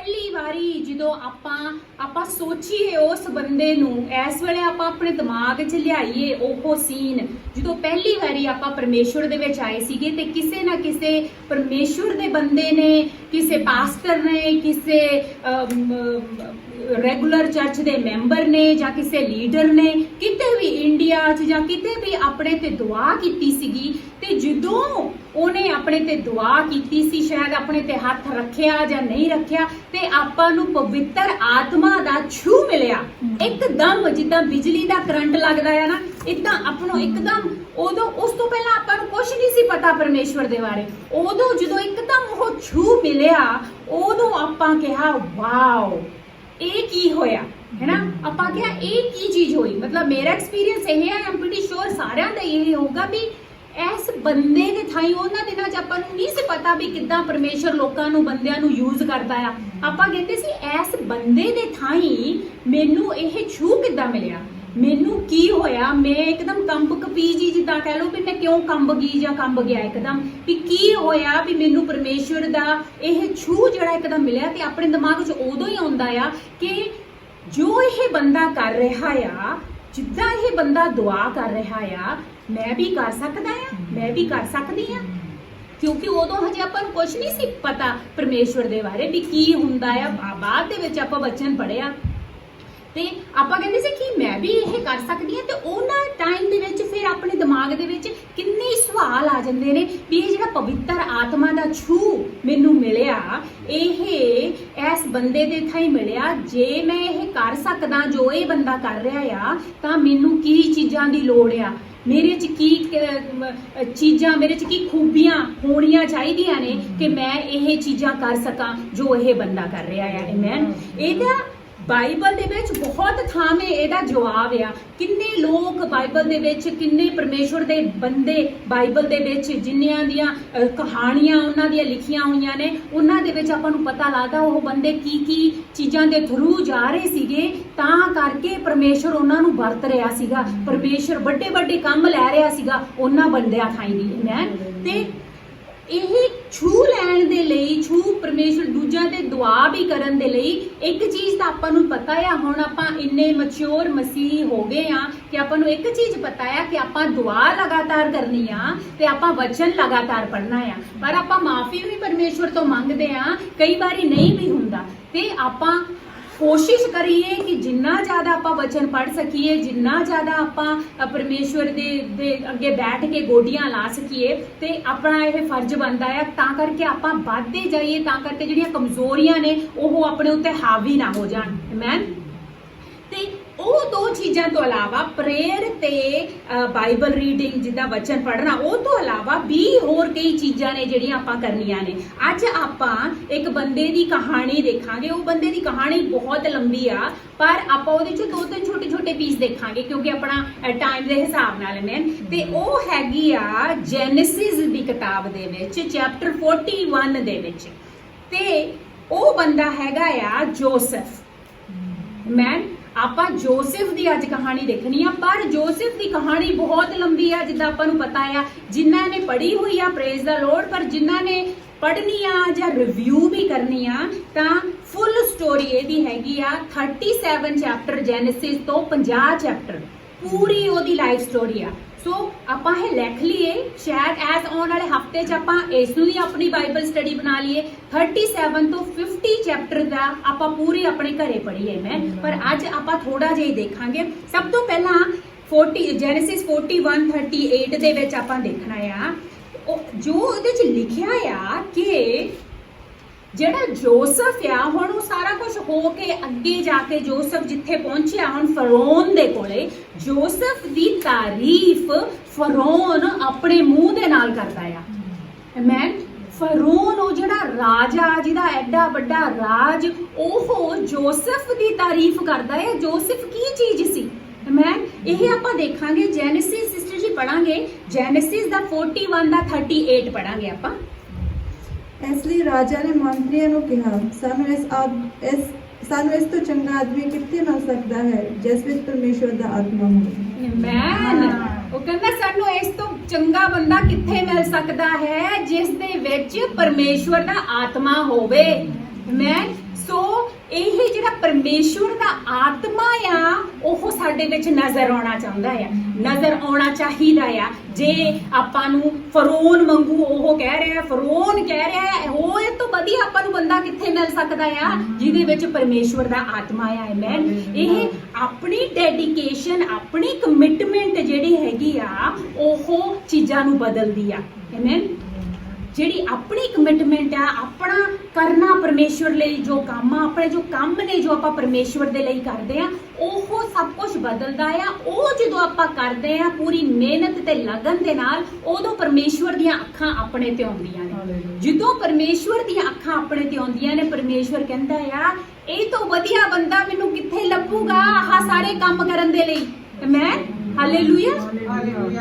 पहली वारी जो ਆਪਾਂ सोचीए उस बंदे नूं इस वेले ਆਪਾਂ अपने दिमाग 'ਚ लियाईए ਉਹ सीन जो पहली वारी ਆਪਾਂ परमेश्वर ਦੇ ਵਿੱਚ आए ਸੀਗੇ ਤੇ ਕਿਸੇ ਨਾ ਕਿਸੇ परमेश्वर ਦੇ ਬੰਦੇ ने किसी पास्टर ने किसी रेगुलर चर्च के मैंबर ने या किसी लीडर ने किते भी इंडिया च या किते भी अपने ते दुआ कीती सीगी ते जदों ਉਹਨੇ ਆਪਣੇ ਤੇ ਦੁਆ ਕੀਤੀ ਸੀ शायद ਆਪਣੇ ਤੇ ਹੱਥ ਰੱਖਿਆ ਜਾਂ ਨਹੀਂ ਰੱਖਿਆ ਤੇ ਆਪਾਂ ਨੂੰ ਪਵਿੱਤਰ ਆਤਮਾ ਦਾ ਛੂ ਮਿਲਿਆ ਇੱਕਦਮ ਜਿੱਦਾਂ ਬਿਜਲੀ ਦਾ ਕਰੰਟ ਲੱਗਦਾ ਹੈ ਨਾ ਇਦਾਂ ਆਪਣੋਂ ਇੱਕਦਮ ਉਦੋਂ ਉਸ ਤੋਂ ਪਹਿਲਾਂ ਆਪਾਂ ਨੂੰ ਕੁਝ ਨਹੀਂ ਸੀ ਪਤਾ ਪਰਮੇਸ਼ਵਰ ਦੇ ਬਾਰੇ ਉਦੋਂ ਜਦੋਂ ਇੱਕਦਮ ਉਹ ਛੂ ਮਿਲਿਆ ਉਦੋਂ ਆਪਾਂ ਕਿਹਾ ਵਾਓ ਇਹ ਕੀ ਹੋਇਆ है ना ਆਪਾਂ ਕਿਹਾ ਇਹ ਕੀ ਚੀਜ਼ ਹੋਈ मतलब मेरा एक्सपीरियंस ਇਹ ਹੈ ਆਮ ਪ੍ਰੀਟੀ ਸ਼ੋਰ ਸਾਰਿਆਂ ਦਾ ਇਹ ਹੋਊਗਾ ਵੀ ਇਸ ਬੰਦੇ ਦੇ ਥਾਈ ਉਹਨਾਂ ਦਿਨਾਂ 'ਚ ਆਪਾਂ ਨੂੰ ਨਹੀਂ ਸੀ ਪਤਾ ਵੀ ਕਿੱਦਾਂ ਪਰਮੇਸ਼ਰ ਲੋਕਾਂ ਨੂੰ ਬੰਦਿਆਂ ਨੂੰ ਯੂਜ਼ ਕਰਦਾ ਆ ਆਪਾਂ ਕਹਿੰਦੇ ਸੀ ਇਸ ਬੰਦੇ ਦੇ ਥਾਈ ਮੈਨੂੰ ਇਹ ਛੂ ਕਿੱਦਾਂ ਮਿਲਿਆ ਮੈਨੂੰ ਕੀ ਹੋਇਆ ਮੈਂ ਇੱਕਦਮ ਕੰਬ ਕਪੀ ਜੀ ਜਿੱਦਾਂ ਕਹਿ ਲਓ ਵੀ ਮੈਂ ਕਿਉਂ ਕੰਬ ਗਈ ਜਾਂ ਕੰਬ ਗਿਆ ਇੱਕਦਮ ਵੀ ਕੀ ਹੋਇਆ ਵੀ ਮੈਨੂੰ ਪਰਮੇਸ਼ਰ ਦਾ ਇਹ ਛੂ ਜਿਹੜਾ ਇੱਕਦਮ ਮਿਲਿਆ ਤੇ ਆਪਣੇ ਦਿਮਾਗ 'ਚ ਉਦੋਂ ਹੀ ਆਉਂਦਾ ਆ ਕਿ ਜੋ ਇਹ ਬੰਦਾ ਕਰ ਰਿਹਾ ਆ ਜਿੱਦਾਂ ਇਹ ਬੰਦਾ ਦੁਆ ਕਰ ਰਿਹਾ ਆ ਮੈਂ ਵੀ ਕਰ ਸਕਦਾ ਆ ਮੈਂ ਵੀ ਕਰ ਸਕਦੀ ਆ ਕਿਉਂਕਿ ਉਦੋਂ ਹਜੇ ਆਪਾਂ ਨੂੰ ਕੁਝ ਨਹੀਂ ਸੀ ਪਤਾ ਪਰਮੇਸ਼ਵਰ ਦੇ ਬਾਰੇ ਵੀ ਕੀ ਹੁੰਦਾ ਆ ਬਾਅਦ ਦੇ ਵਿੱਚ ਆਪਾਂ ਬਚਨ ਪੜਿਆ ਤੇ ਆਪਾਂ ਕਹਿੰਦੇ ਸੀ ਕਿ ਮੈਂ ਵੀ ਇਹ ਕਰ ਸਕਦੀ ਆ ਤੇ ਉਹਨਾਂ ਟਾਈਮ ਦੇ ਵਿੱਚ ਫਿਰ ਆਪਣੇ ਦਿਮਾਗ ਦੇ ਵਿੱਚ ਕਿੰਨੇ ਸਵਾਲ ਆ ਜਾਂਦੇ ਨੇ ਵੀ ਇਹ ਜਿਹੜਾ ਪਵਿੱਤਰ ਆਤਮਾ ਦਾ ਛੂ ਮੈਨੂੰ ਮਿਲਿਆ ਇਹ ਇਸ ਬੰਦੇ ਦੇ ਥਾਈ ਮਿਲਿਆ ਜੇ ਮੈਂ ਇਹ ਕਰ ਸਕਦਾ ਜੋ ਇਹ ਬੰਦਾ ਕਰ ਰਿਹਾ ਆ ਤਾਂ ਮੈਨੂੰ ਕੀ ਚੀਜ਼ਾਂ ਦੀ ਲੋੜ ਆ मेरे च की चीज़ां मेरे च की खूबियां होनियां चाहिदियां ने कि मैं ये चीज़ां कर सकां जो ये बंदा कर रहा है आमीन एदा बाइबल दे विच बहुत थामे एदा जवाब आ किन्ने लोग बाइबल दे विच किन्ने परमेश्वर दे बंदे बाइबल दे विच जिन्नियां दियां कहानियां उन्हां दियां लिखियां होईयां ने उन्हां दे विच आपां नूं पता लगदा ओह बंदे की चीज़ां दे थरू जा रहे सीगे तां करके परमेश्वर उन्हां नूं वरत रिहा सीगा परमेश्वर ਵੱਡੇ ਵੱਡੇ ਕੰਮ ਲੈ ਰਿਹਾ ਸੀਗਾ ਉਹਨਾਂ ਬੰਦਿਆਂ ਥਾਈ ਦੀ ਆਮੀਨ ਤੇ ਇਹ ਛੂ ਲੈਣ ਦੇ ਲਈ ਛੂ ਪਰਮੇਸ਼ਰ ਦੂਜਿਆਂ ਤੇ ਦੁਆ ਵੀ ਕਰਨ ਦੇ ਲਈ ਇੱਕ ਚੀਜ਼ ਤਾਂ ਆਪਾਂ ਨੂੰ ਪਤਾ ਆ ਹੁਣ ਆਪਾਂ ਇੰਨੇ ਮੈਚੁਰ ਮਸੀਹ ਹੋ ਗਏ ਆ ਕਿ ਆਪਾਂ ਨੂੰ ਇੱਕ ਚੀਜ਼ ਪਤਾ ਆ ਕਿ ਆਪਾਂ ਦੁਆ ਲਗਾਤਾਰ ਕਰਨੀ ਆ ਤੇ ਆਪਾਂ ਵਚਨ ਲਗਾਤਾਰ ਪੜ੍ਹਨਾ ਆ ਪਰ ਆਪਾਂ ਮਾਫੀ ਵੀ ਪਰਮੇਸ਼ਰ ਤੋਂ ਮੰਗਦੇ ਆ ਕਈ ਵਾਰੀ ਨਹੀਂ ਵੀ ਹੁੰਦਾ ਤੇ ਆਪਾਂ कोशिश करिए कि जिन्ना ज़्यादा आप वचन पढ़ सकीए जिन्ना ज़्यादा आप परमेश्वर दे अगे बैठ के गोडियां ला सकीए ते अपना यह फर्ज बनता है तां करके आप बढ़ते जाइए तां करके जिहड़ियां कमजोरियां ने वो अपने उत्ते हावी ना हो जान आमीन ते ਉਹ ਦੋ ਚੀਜ਼ਾਂ ਤੋਂ ਇਲਾਵਾ ਪ੍ਰੇਅਰ ਤੇ ਬਾਈਬਲ ਰੀਡਿੰਗ ਜਿੱਦਾਂ ਵਚਨ ਪੜ੍ਹਨਾ ਉਹ ਤੋਂ ਇਲਾਵਾ ਵੀ ਹੋਰ ਕਈ ਚੀਜ਼ਾਂ ਨੇ ਜਿਹੜੀਆਂ ਆਪਾਂ ਕਰਨੀਆਂ ਨੇ ਅੱਜ ਆਪਾਂ ਇੱਕ ਬੰਦੇ ਦੀ ਕਹਾਣੀ ਦੇਖਾਂਗੇ ਉਹ ਬੰਦੇ ਦੀ ਕਹਾਣੀ ਬਹੁਤ ਲੰਬੀ ਆ ਪਰ ਆਪਾਂ ਉਹਦੇ ਚੋਂ ਦੋ ਤਿੰਨ ਛੋਟੇ ਛੋਟੇ ਪੀਸ ਦੇਖਾਂਗੇ ਕਿਉਂਕਿ ਆਪਣਾ ਟਾਈਮ ਦੇ ਹਿਸਾਬ ਨਾਲ ਮੈਂ ਤੇ ਉਹ ਹੈਗੀ ਆ ਜੈਨੇਸਿਸ ਦੀ ਕਿਤਾਬ ਦੇ ਵਿੱਚ ਚੈਪਟਰ 41 ਦੇ ਵਿੱਚ ਤੇ ਉਹ ਬੰਦਾ ਹੈਗਾ ਆ ਜੋਸਫ ਮੈਂ ਆਪਾਂ ਜੋਸਫ ਦੀ ਅੱਜ ਕਹਾਣੀ ਦੇਖਣੀ ਆ ਪਰ ਜੋਸਫ ਦੀ ਕਹਾਣੀ ਬਹੁਤ ਲੰਬੀ ਆ ਜਿੱਦਾਂ ਆਪਾਂ ਨੂੰ ਪਤਾ ਆ ਜਿਨ੍ਹਾਂ ਨੇ ਪੜ੍ਹੀ ਹੋਈ ਆ ਪ੍ਰੇਜ਼ ਦਾ ਲੋਰਡ ਪਰ ਜਿਨ੍ਹਾਂ ਨੇ ਪੜ੍ਹਨੀ ਆ ਜਾਂ ਰਿਵਿਊ ਵੀ ਕਰਨੀ ਆ ਤਾਂ ਫੁੱਲ ਸਟੋਰੀ ਇਹਦੀ ਹੈਗੀ ਆ 37 ਚੈਪਟਰ ਜੈਨੇਸਿਸ ਤੋਂ 50 ਚੈਪਟਰ ਪੂਰੀ ਉਹਦੀ ਲਾਈਫ ਸਟੋਰੀ ਆ ਸੋ ਆਪਾਂ ਇਹ ਲਿਖ ਲਈਏ ਸ਼ਾਇਦ ਐਸ ਆਉਣ ਵਾਲੇ ਹਫਤੇ 'ਚ ਆਪਾਂ ਇਸ ਨੂੰ ਹੀ ਆਪਣੀ ਬਾਈਬਲ ਸਟੱਡੀ ਬਣਾ ਲਈਏ 37 ਤੋਂ 50 ਚੈਪਟਰ ਦਾ ਆਪਾਂ ਪੂਰੀ ਆਪਣੇ ਘਰੇ ਪੜ੍ਹੀਏ ਮੈਂ ਪਰ ਅੱਜ ਆਪਾਂ ਥੋੜਾ ਜਿਹਾ ਹੀ ਦੇਖਾਂਗੇ ਸਭ ਤੋਂ ਪਹਿਲਾਂ 40 ਜੈਨੇਸਿਸ 41:38 ਦੇ ਵਿੱਚ ਆਪਾਂ ਦੇਖਣਾ ਆ ਜੋ ਉਹਦੇ 'ਚ ਲਿਖਿਆ ਆ ਕਿ ਜਿਹੜਾ ਜੋਸਫ ਆ ਹੁਣ ਉਹ ਸਾਰਾ ਕੁਝ ਹੋ ਕੇ ਅੱਗੇ ਜਾ ਕੇ ਜੋਸਫ ਜਿੱਥੇ ਪਹੁੰਚਿਆ ਹੁਣ ਫਰੌਨ ਦੇ ਕੋਲੇ ਜੋਸਫ ਦੀ ਤਾਰੀਫ ਫਰੌਨ ਆਪਣੇ ਮੂੰਹ ਦੇ ਨਾਲ ਕਰਦਾ ਆ ਆਮੀਨ ਫਰੌਨ ਉਹ ਜਿਹੜਾ ਰਾਜਾ ਜਿਹਦਾ ਐਡਾ ਵੱਡਾ ਰਾਜ ਉਹ ਜੋਸਫ ਦੀ ਤਾਰੀਫ ਕਰਦਾ ਹੈ ਜੋਸਫ ਕੀ ਚੀਜ਼ ਸੀ ਆਮੀਨ ਇਹ ਆਪਾਂ ਦੇਖਾਂਗੇ ਜੈਨੇਸਿਸ ਸਿਸਟਰ ਜੀ ਪੜਾਂਗੇ ਜੈਨੇਸਿਸ ਦਾ 41 ਦਾ 38 ਪੜਾਂਗੇ ਆਪਾਂ ਇਸ ਲਈ ਰਾਜਾ ਨੇ ਮੰਤਰੀਆਂ ਨੂੰ ਕਿਹਾ ਸਾਨੂੰ ਇਸ ਤੋਂ ਚੰਗਾ ਆਦਮੀ ਕਿੱਥੇ ਮਿਲ ਸਕਦਾ ਹੈ ਜਿਸ ਵਿੱਚ ਪਰਮੇਸ਼ਵਰ ਦਾ ਆਤਮਾ ਹੋਵੇ ਆਮੀਨ ਉਹ ਕਹਿੰਦਾ ਸਾਨੂੰ ਇਸ ਤੋਂ ਚੰਗਾ ਬੰਦਾ ਕਿੱਥੇ ਮਿਲ ਸਕਦਾ ਹੈ ਜਿਸ ਦੇ ਵਿੱਚ ਪਰਮੇਸ਼ਵਰ ਦਾ ਆਤਮਾ ਹੋਵੇ ਆਮੀਨ ਸੋ ਇਹ ਜਿਹੜਾ ਪਰਮੇਸ਼ਵਰ ਦਾ ਆਤਮਾ ਆ ਉਹ ਸਾਡੇ ਵਿੱਚ ਨਜ਼ਰ ਆਉਣਾ ਚਾਹੁੰਦਾ ਆ, ਨਜ਼ਰ ਆਉਣਾ ਚਾਹੀਦਾ ਆ। ਜੇ ਆਪਾਂ ਨੂੰ ਫਰੋਨ ਵਾਂਗੂ ਉਹ ਕਹਿ ਰਿਹਾ, ਫਰੋਨ ਕਹਿ ਰਿਹਾ, ਉਹ ਇਹ ਤੋਂ ਵਧੀਆ ਆਪਾਂ ਨੂੰ ਬੰਦਾ ਕਿੱਥੇ ਮਿਲ ਸਕਦਾ ਆ ਜਿਹਦੇ ਵਿੱਚ ਪਰਮੇਸ਼ਵਰ ਦਾ ਆਤਮਾ ਆ। ਆਮੇਨ। ਇਹ ਆਪਣੀ ਡੈਡੀਕੇਸ਼ਨ, ਆਪਣੀ ਕਮਿਟਮੈਂਟ ਜਿਹੜੀ ਹੈਗੀ ਆ ਉਹ ਚੀਜ਼ਾਂ ਨੂੰ ਬਦਲਦੀ ਆ। ਆਮੇਨ। ਜਿਹੜੀ ਆਪਣੀ ਕਮਿਟਮੈਂਟ ਆ, ਆਪਣਾ ਕਰਨਾ ਪਰਮੇਸ਼ਵਰ ਲਈ ਜੋ ਕੰਮ ਆ, ਆਪਣੇ ਜੋ ਕੰਮ ਨੇ ਜੋ ਆਪਾਂ ਪਰਮੇਸ਼ਵਰ ਦੇ ਲਈ ਕਰਦੇ ਆ, ਉਹ ਸਭ ਕੁਝ ਬਦਲਦਾ ਆ। ਉਹ ਜਦੋਂ ਆਪਾਂ ਕਰਦੇ ਆ ਪੂਰੀ ਮਿਹਨਤ ਤੇ ਲਗਨ ਦੇ ਨਾਲ, ਉਦੋਂ ਪਰਮੇਸ਼ਵਰ ਦੀਆਂ ਅੱਖਾਂ ਆਪਣੇ ਤੇ ਆਉਂਦੀਆਂ ਨੇ। ਜਦੋਂ ਪਰਮੇਸ਼ਵਰ ਦੀਆਂ ਅੱਖਾਂ ਆਪਣੇ ਤੇ ਆਉਂਦੀਆਂ ਨੇ, ਪਰਮੇਸ਼ਵਰ ਕਹਿੰਦਾ ਆ ਇਹ ਤੋਂ ਵਧੀਆ ਬੰਦਾ ਮੈਨੂੰ ਕਿੱਥੇ ਲੱਭੂਗਾ ਆਹ ਸਾਰੇ ਕੰਮ ਕਰਨ ਦੇ ਲਈ। ਮੈਂ ਹਾਲੇਲੂਇਆ।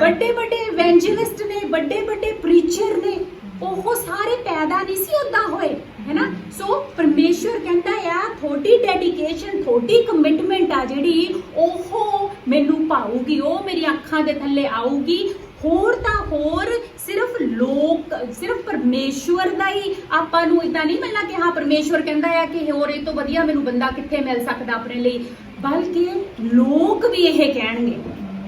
ਵੱਡੇ ਵੱਡੇ ਇਵੈਂਜਲਿਸਟ ਨੇ, ਵੱਡੇ ਵੱਡੇ ਪ੍ਰੀਚਰ ਨੇ, ਉਹ ਸਾਰੇ ਪੈਦਾ ਨਹੀਂ ਸੀ ਉਦਾਂ ਹੋਏ, ਹੈ ਨਾ। ਸੋ ਪਰਮੇਸ਼ਵਰ ਕਹਿੰਦਾ ਆ ਤੁਹਾਡੀ ਡੈਡੀਕੇਸ਼ਨ, ਤੁਹਾਡੀ ਕਮਿਟਮੈਂਟ ਆ ਜਿਹੜੀ ਉਹ ਮੈਨੂੰ ਪਾਊਗੀ, ਉਹ ਮੇਰੀ ਅੱਖਾਂ ਦੇ ਥੱਲੇ ਆਊਗੀ। ਹੋਰ ਤਾਂ ਹੋਰ ਸਿਰਫ ਪਰਮੇਸ਼ਵਰ ਦਾ ਹੀ ਆਪਾਂ ਨੂੰ ਇਦਾਂ ਨਹੀਂ ਮਿਲਣਾ ਕਿ ਹਾਂ ਪਰਮੇਸ਼ਵਰ ਕਹਿੰਦਾ ਆ ਕਿ ਹੋਰ ਇਹ ਤੋਂ ਵਧੀਆ ਮੈਨੂੰ ਬੰਦਾ ਕਿੱਥੇ ਮਿਲ ਸਕਦਾ ਆਪਣੇ ਲਈ, ਬਲਕਿ ਲੋਕ ਵੀ ਇਹ ਕਹਿਣਗੇ।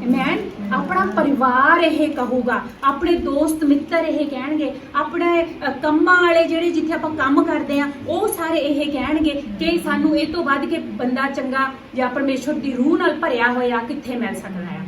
ਆਮੇਨ। ਆਪਣਾ ਪਰਿਵਾਰ ਇਹ ਕਹੂਗਾ, ਆਪਣੇ ਦੋਸਤ ਮਿੱਤਰ ਇਹ ਕਹਿਣਗੇ, ਆਪਣੇ ਕੰਮਾਂ ਵਾਲੇ ਜਿਹੜੇ ਜਿੱਥੇ ਆਪਾਂ ਕੰਮ ਕਰਦੇ ਆ ਉਹ ਸਾਰੇ ਇਹ ਕਹਿਣਗੇ ਕਿ ਸਾਨੂੰ ਇਹ ਤੋਂ ਵੱਧ ਕੇ ਬੰਦਾ ਚੰਗਾ ਜਾਂ ਪਰਮੇਸ਼ਵਰ ਦੀ ਰੂਹ ਨਾਲ ਭਰਿਆ ਹੋਇਆ ਕਿੱਥੇ ਮਿਲ ਸਕਦਾ ਆ।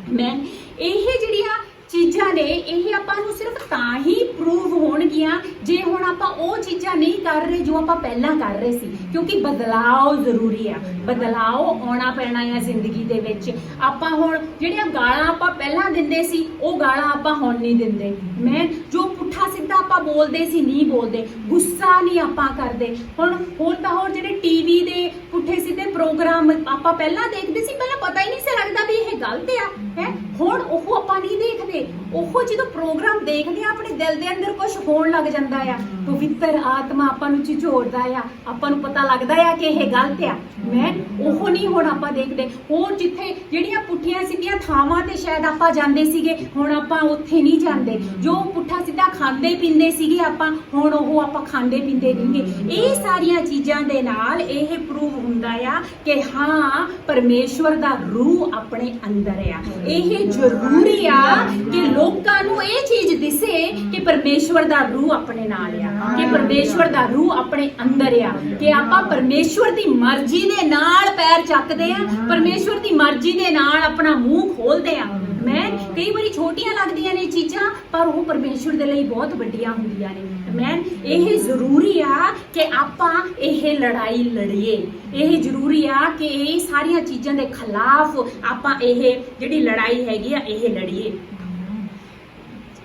ਮੈਂ ਇਹ ਜਿਹੜੀਆਂ ਚੀਜ਼ਾਂ ਨੇ ਇਹ ਆਪਾਂ ਨੂੰ ਸਿਰਫ ਤਾਂ ਹੀ ਪ੍ਰੂਵ ਹੋਣਗੀਆਂ ਜੇ ਹੁਣ ਆਪਾਂ ਉਹ ਚੀਜ਼ਾਂ ਨਹੀਂ ਕਰ ਰਹੇ ਜੋ ਆਪਾਂ ਪਹਿਲਾਂ ਕਰ ਰਹੇ ਸੀ, ਕਿਉਂਕਿ ਬਦਲਾਅ ਜ਼ਰੂਰੀ ਆ, ਬਦਲਾਅ ਆਉਣਾ ਪੈਣਾ ਆ ਜ਼ਿੰਦਗੀ ਦੇ ਵਿੱਚ। ਆਪਾਂ ਹੁਣ ਜਿਹੜੀਆਂ ਗਾਲਾਂ ਆਪਾਂ ਪਹਿਲਾਂ ਦਿੰਦੇ ਸੀ ਉਹ ਗਾਲਾਂ ਆਪਾਂ ਹੁਣ ਨਹੀਂ ਦਿੰਦੇ। ਮੈਂ ਜੋ ਪੁੱਠਾ ਸਿੱਧਾ ਆਪਾਂ ਬੋਲਦੇ ਸੀ ਨਹੀਂ ਬੋਲਦੇ, ਗੁੱਸਾ ਨਹੀਂ ਆਪਾਂ ਕਰਦੇ। ਹੁਣ ਹੋਰ ਤਾਂ ਹੋਰ ਜਿਹੜੇ ਟੀਵੀ ਦੇ ਪੁੱਠੇ ਸਿੱਧੇ ਪ੍ਰੋਗਰਾਮ ਆਪਾਂ ਪਹਿਲਾਂ ਦੇਖਦੇ ਸੀ, ਪਹਿਲਾਂ ਪਤਾ ਹੀ ਨਹੀਂ ਸੀ ਲੱਗਦਾ ਵੀ ਇਹ ਗਲਤ ਆ, ਹੈ। ਹੁਣ ਉਹ ਆਪਾਂ ਨਹੀਂ ਦੇਖਦੇ। ਉਹ ਜਦੋਂ ਪ੍ਰੋਗਰਾਮ ਦੇਖਦੇ ਆ ਆਪਣੇ ਦਿਲ ਦੇ ਅੰਦਰ ਕੁਝ ਹੋਣ ਲੱਗ ਜਾਂਦਾ ਆ, ਪਵਿੱਤਰ ਆਤਮਾ ਆਪਾਂ ਨੂੰ ਝਿਜੋੜਦਾ ਆ, ਆਪਾਂ ਨੂੰ ਪਤਾ ਲੱਗਦਾ ਆ ਕਿ ਇਹ ਗਲਤ ਆ। ਮੈਂ ਉਹ ਨਹੀਂ ਹੁਣ ਆਪਾਂ ਦੇਖਦੇ। ਹੋਰ ਜਿੱਥੇ ਜਿਹੜੀਆਂ ਪੁੱਠੀਆਂ ਸਿੱਧੀਆਂ ਥਾਵਾਂ ਤੇ ਸ਼ਾਇਦ ਆਪਾਂ ਜਾਂਦੇ ਸੀਗੇ, ਹੁਣ ਆਪਾਂ ਉੱਥੇ ਨਹੀਂ ਜਾਂਦੇ। ਜੋ ਪੁੱਠਾ ਸਿੱਧਾ ਖਾਂਦੇ ਪੀਂਦੇ ਸੀਗੇ ਆਪਾਂ, ਹੁਣ ਉਹ ਆਪਾਂ ਖਾਂਦੇ ਪੀਂਦੇ ਨਹੀਂਗੇ। ਇਹ ਸਾਰੀਆਂ ਚੀਜ਼ਾਂ ਦੇ ਨਾਲ ਇਹ ਪ੍ਰੂਵ ਹੁੰਦਾ ਆ ਕਿ ਹਾਂ ਪਰਮੇਸ਼ਵਰ ਦਾ ਰੂਹ ਆਪਣੇ ਅੰਦਰ ਆ। ਇਹ ਜ਼ਰੂਰੀ ਆ ਕਿ ਲੋਕਾਂ ਨੂੰ ਇਹ ਚੀਜ਼ ਦਿਸੇ ਕਿ ਪਰਮੇਸ਼ਵਰ ਦਾ ਰੂਹ ਆਪਣੇ ਨਾਲ ਆ, ਕਿ ਪਰਮੇਸ਼ਵਰ ਦਾ ਰੂਹ ਆਪਣੇ ਅੰਦਰ ਆ, ਕਿ ਆਪਾਂ ਪਰਮੇਸ਼ਵਰ ਦੀ ਮਰਜ਼ੀ ਦੇ ਨਾਲ ਪੈਰ ਚੱਕਦੇ ਆ, ਪਰਮੇਸ਼ਵਰ ਦੀ ਮਰਜ਼ੀ ਦੇ ਨਾਲ ਆਪਣਾ ਮੂੰਹ ਖੋਲਦੇ ਆ। ਮੈਂ ਕਈ ਵਾਰੀ ਛੋਟੀਆਂ ਲੱਗਦੀਆਂ ਨੇ ਚੀਜ਼ਾਂ, ਪਰ ਉਹ ਪਰਮੇਸ਼ਵਰ ਦੇ ਲਈ ਬਹੁਤ ਵੱਡੀਆਂ ਹੁੰਦੀਆਂ ਨੇ। ਮੈਂ ਇਹ ਜ਼ਰੂਰੀ ਆ ਕਿ ਆਪਾਂ ਇਹ ਲੜਾਈ ਲੜੀਏ। ਇਹ ਜ਼ਰੂਰੀ ਆ ਕਿ ਇਹ ਸਾਰੀਆਂ ਚੀਜ਼ਾਂ ਦੇ ਖਿਲਾਫ ਆਪਾਂ ਇਹ ਜਿਹੜੀ ਲੜਾਈ ਹੈਗੀ ਆ ਇਹ ਲੜੀਏ।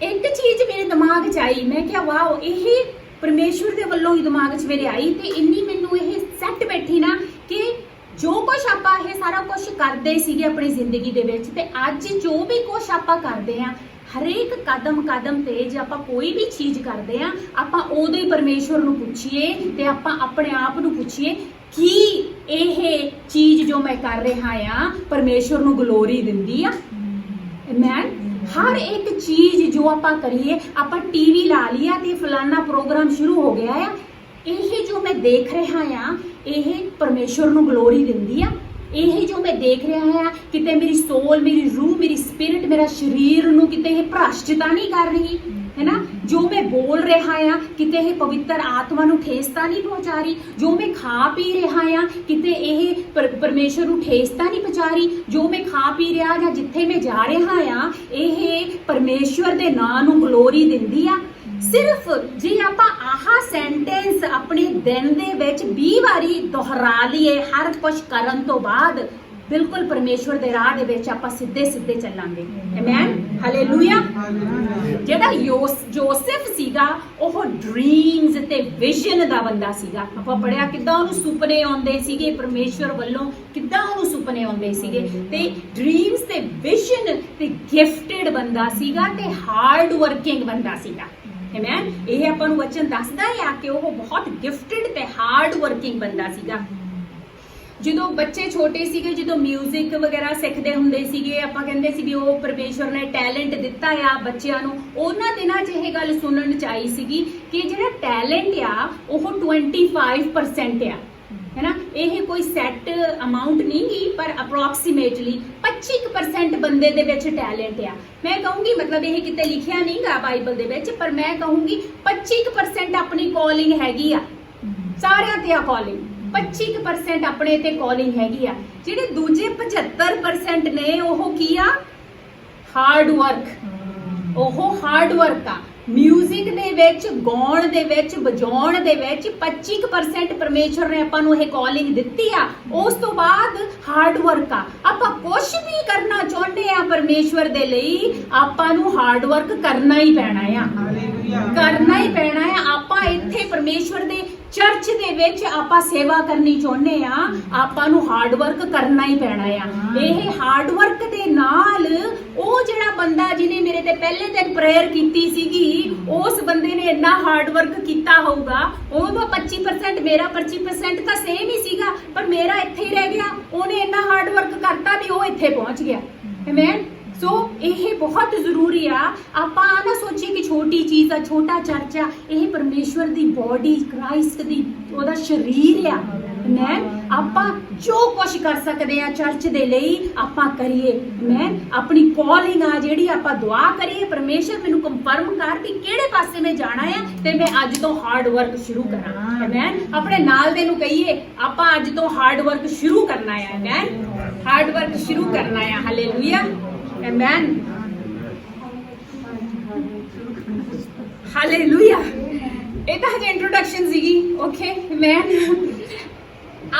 ਇੱਕ ਚੀਜ਼ ਮੇਰੇ ਦਿਮਾਗ 'ਚ ਆਈ, ਮੈਂ ਕਿਹਾ ਵਾਓ, ਇਹ ਪਰਮੇਸ਼ਵਰ ਦੇ ਵੱਲੋਂ ਹੀ ਦਿਮਾਗ 'ਚ ਮੇਰੇ ਆਈ ਤੇ ਇੰਨੀ ਮੈਨੂੰ ਇਹ ਸੈੱਟ ਬੈਠੀ ਨਾ ਕਿ ਜੋ ਕੁਛ ਆਪਾਂ ਇਹ ਸਾਰਾ ਕੁਛ ਕਰਦੇ ਸੀਗੇ ਆਪਣੀ ਜ਼ਿੰਦਗੀ ਦੇ ਵਿੱਚ, ਤੇ ਅੱਜ ਜੋ ਵੀ ਕੁਛ ਆਪਾਂ ਕਰਦੇ ਆ, ਹਰੇਕ ਕਦਮ ਤੇ ਜੇ ਆਪਾਂ ਕੋਈ ਵੀ ਚੀਜ਼ ਕਰਦੇ ਆ, ਆਪਾਂ ਉਦੋਂ ਹੀ ਪਰਮੇਸ਼ਵਰ ਨੂੰ ਪੁੱਛੀਏ ਤੇ ਆਪਾਂ ਆਪਣੇ ਆਪ ਨੂੰ ਪੁੱਛੀਏ ਕਿ ਇਹ ਚੀਜ਼ ਜੋ ਮੈਂ ਕਰ ਰਿਹਾ ਆ ਪਰਮੇਸ਼ਵਰ ਨੂੰ ਗਲੋਰੀ ਦਿੰਦੀ ਆ। ਮੈਂ ਹਰ ਇੱਕ ਚੀਜ਼ ਜੋ ਆਪਾਂ ਕਰੀਏ, ਆਪਾਂ ਟੀਵੀ ਲਾ ਲਿਆ ਤੇ ਫਲਾਨਾ ਪ੍ਰੋਗਰਾਮ ਸ਼ੁਰੂ ਹੋ ਗਿਆ ਆ, ਇਹ ਜੋ ਮੈਂ ਦੇਖ ਰਿਹਾ ਆ ਇਹ ਪਰਮੇਸ਼ਵਰ ਨੂੰ ਗਲੋਰੀ ਦਿੰਦੀ ਆ। ਇਹ ਜੋ ਮੈਂ ਦੇਖ ਰਿਹਾ ਆ ਕਿਤੇ ਮੇਰੀ ਸੋਲ, ਮੇਰੀ ਰੂਹ, ਮੇਰੀ ਸਪਿਰਿਟ, ਮੇਰਾ ਸਰੀਰ ਨੂੰ ਕਿਤੇ ਇਹ ਭ੍ਰਸ਼ਟ ਤਾਂ ਨਹੀਂ ਕਰ ਰਹੀ, है ना। जो मैं बोल रहा हाँ किते ये पवित्र आत्मा नूं ठेस तां नहीं पहुंचा रही, जो मैं खा पी रहा हाँ किते ये परमेश्वर नूं ठेस तां नहीं पहुंचा रही, जो मैं खा पी रहा या जिथे मैं जा रहा हाँ ये परमेश्वर दे नां नूं ग्लोरी दिंदी आ। सिर्फ जे आपां आह सेंटेंस अपने दिन दे विच 20 वारी दोहरा लीए हर कुछ करन तो बाद बिल्कुल परमेश्वर दे राह दे विच आपां सीधे सीधे चलांगे। आमीन, हालेलुया। जेड़ा जोसेफ सीगा ओह ड्रीम्स ते विजन दा बंदा सीगा। आपां पढ़िया किद्दां ओनू सुपने आउंदे सीगे परमेश्वर वल्लों, किद्दां ओनू सुपने आउंदे सीगे ते ड्रीम्स ते विजन ते गिफ्टेड बंदा सीगा ते हार्ड वर्किंग बंदा सीगा। आमीन, ਇਹ ਆਪਾਂ ਨੂੰ ਵਚਨ ਦੱਸਦਾ ਹੈ ਕਿ ਉਹ ਬਹੁਤ ਗਿਫਟਡ ਤੇ ਹਾਰਡ ਵਰਕਿੰਗ ਬੰਦਾ ਸੀਗਾ। ਜਦੋਂ ਬੱਚੇ ਛੋਟੇ ਸੀਗੇ, ਜਦੋਂ 뮤직 ਵਗੈਰਾ ਸਿੱਖਦੇ ਹੁੰਦੇ ਸੀਗੇ, ਆਪਾਂ ਕਹਿੰਦੇ ਸੀ ਵੀ ਉਹ ਪਰਮੇਸ਼ਵਰ ਨੇ ਟੈਲੈਂਟ ਦਿੱਤਾ ਆ ਬੱਚਿਆਂ ਨੂੰ। ਉਹਨਾਂ ਦਿਨਾਂ 'ਚ ਇਹ ਗੱਲ ਸੁਣਨ 'ਚ ਆਈ ਸੀਗੀ ਕਿ ਜਿਹੜਾ ਟੈਲੈਂਟ ਆ ਉਹ 25% ਆ। है ना। ਇਹ ਕੋਈ ਸੈੱਟ ਅਮਾਉਂਟ ਨਹੀਂ ਗੀ, ਪਰ ਅਪਰੋਕਸੀਮੇਟਲੀ 25% ਬੰਦੇ ਦੇ ਵਿੱਚ ਟੈਲੈਂਟ ਆ। ਮੈਂ ਕਹੂੰਗੀ ਮਤਲਬ ਇਹ ਕਿਤੇ ਲਿਖਿਆ ਨਹੀਂਗਾ ਬਾਈਬਲ ਦੇ ਵਿੱਚ, ਪਰ ਮੈਂ ਕਹੂੰਗੀ 25% ਆਪਣੀ ਕਾਲਿੰਗ ਹੈਗੀ ਆ। ਸਾਰਿਆਂ ਤੇ ਆ ਕਾਲਿੰਗ, 25% ਆਪਣੇ ਤੇ ਕਾਲਿੰਗ ਹੈਗੀ ਆ। ਜਿਹੜੇ ਦੂਜੇ 75% ਨੇ ਉਹ ਕੀ ਆ? Hard work. ਉਹ ਹਾਰਡ ਵਰਕ ਆ। ਮਿਊਜ਼ਿਕ ਦੇ ਵਿੱਚ, ਗਾਉਣ ਦੇ ਵਿੱਚ, ਵਜਾਉਣ ਦੇ ਵਿੱਚ 25% ਪਰਮੇਸ਼ਵਰ ਨੇ ਆਪਾਂ ਨੂੰ ਇਹ ਕਾਲਿੰਗ ਦਿੱਤੀ ਆ। ਉਸ ਤੋਂ ਬਾਅਦ ਹਾਰਡ ਵਰਕ ਆ। ਆਪਾਂ ਕੁਝ ਵੀ ਕਰਨਾ ਚਾਹੁੰਦੇ ਆ ਪਰਮੇਸ਼ਵਰ ਦੇ ਲਈ, ਆਪਾਂ ਨੂੰ ਹਾਰਡ ਵਰਕ ਕਰਨਾ ਹੀ ਪੈਣਾ ਆ, ਕਰਨਾ ਹੀ ਪੈਣਾ ਆ। ਆਪਾਂ ਇੱਥੇ ਪਰਮੇਸ਼ਵਰ ਦੇ ਚਰਚ ਦੇ ਵਿੱਚ ਆਪਾਂ ਸੇਵਾ ਕਰਨੀ ਚਾਹੁੰਦੇ ਆ, ਆਪਾਂ ਨੂੰ ਹਾਰਡ ਵਰਕ ਕਰਨਾ ਹੀ ਪੈਣਾ ਆ। ਇਹ ਹਾਰਡ ਵਰਕ ਦੇ ਨਾਲ ਉਹ ਜਿਹੜਾ ਬੰਦਾ ਜਿਹਨੇ ਮੇਰੇ ਤੇ ਪਹਿਲੇ ਦਿਨ ਪ੍ਰੇਅਰ ਕੀਤੀ ਸੀਗੀ, ਉਸ ਬੰਦੇ ਨੇ ਇੰਨਾ ਹਾਰਡ ਵਰਕ ਕੀਤਾ ਹੋਊਗਾ। ਉਹਦਾ 25%, ਮੇਰਾ 25% ਤਾਂ ਸੇਮ ਹੀ ਸੀਗਾ, ਪਰ ਮੇਰਾ ਇੱਥੇ ਹੀ ਰਹਿ ਗਿਆ। ਉਹਨੇ ਇੰਨਾ ਹਾਰਡ ਵਰਕ ਕਰਤਾ ਵੀ ਉਹ ਇੱਥੇ ਪਹੁੰਚ ਗਿਆ। ਆਮੇਨ। ਸੋ ਇਹ ਬਹੁਤ ਜ਼ਰੂਰੀ ਆ। ਆਪਾਂ ਨਾ ਸੋਚੀਏ ਕਿ ਛੋਟੀ ਚੀਜ਼ ਆ, ਛੋਟਾ ਚਰਚ ਆ। ਇਹ ਪਰਮੇਸ਼ਵਰ ਦੀ ਬੋਡੀ, ਕ੍ਰਾਈਸਟ ਦੀ, ਉਹਦਾ ਸਰੀਰ ਆ। ਮੈਂ ਆਪਾਂ ਜੋ ਕੁਝ ਕਰ ਸਕਦੇ ਆ ਚਰਚ ਦੇ ਲਈ ਆਪਾਂ ਕਰੀਏ। ਮੈਂ ਆਪਣੀ ਕਾਲਿੰਗ ਆ ਜਿਹੜੀ ਆਪਾਂ ਦੁਆ ਕਰੀਏ, ਪਰਮੇਸ਼ਰ ਮੈਨੂੰ ਕੰਫਰਮ ਕਰ ਕਿ ਕਿਹੜੇ ਪਾਸੇ ਮੈਂ ਜਾਣਾ ਆ ਤੇ ਮੈਂ ਅੱਜ ਤੋਂ ਹਾਰਡ ਵਰਕ ਸ਼ੁਰੂ ਕਰਾਂ। ਮੈਂ ਆਪਣੇ ਨਾਲ ਦੇ ਨੂੰ ਕਹੀਏ ਆਪਾਂ ਅੱਜ ਤੋਂ ਹਾਰਡ ਵਰਕ ਸ਼ੁਰੂ ਕਰਨਾ ਆ। ਮੈਂ ਹਾਰਡ ਵਰਕ ਸ਼ੁਰੂ ਕਰਨਾ ਆ। ਹਾਲੇਲੂਇਆ। Amen. ਹਾਲੇਲੂਇਆ। ਇਹ ਤਾਂ ਹਜੇ ਇੰਟਰੋਡਕਸ਼ਨ ਸੀਗੀ। ਓਕੇ ਮੈਨ।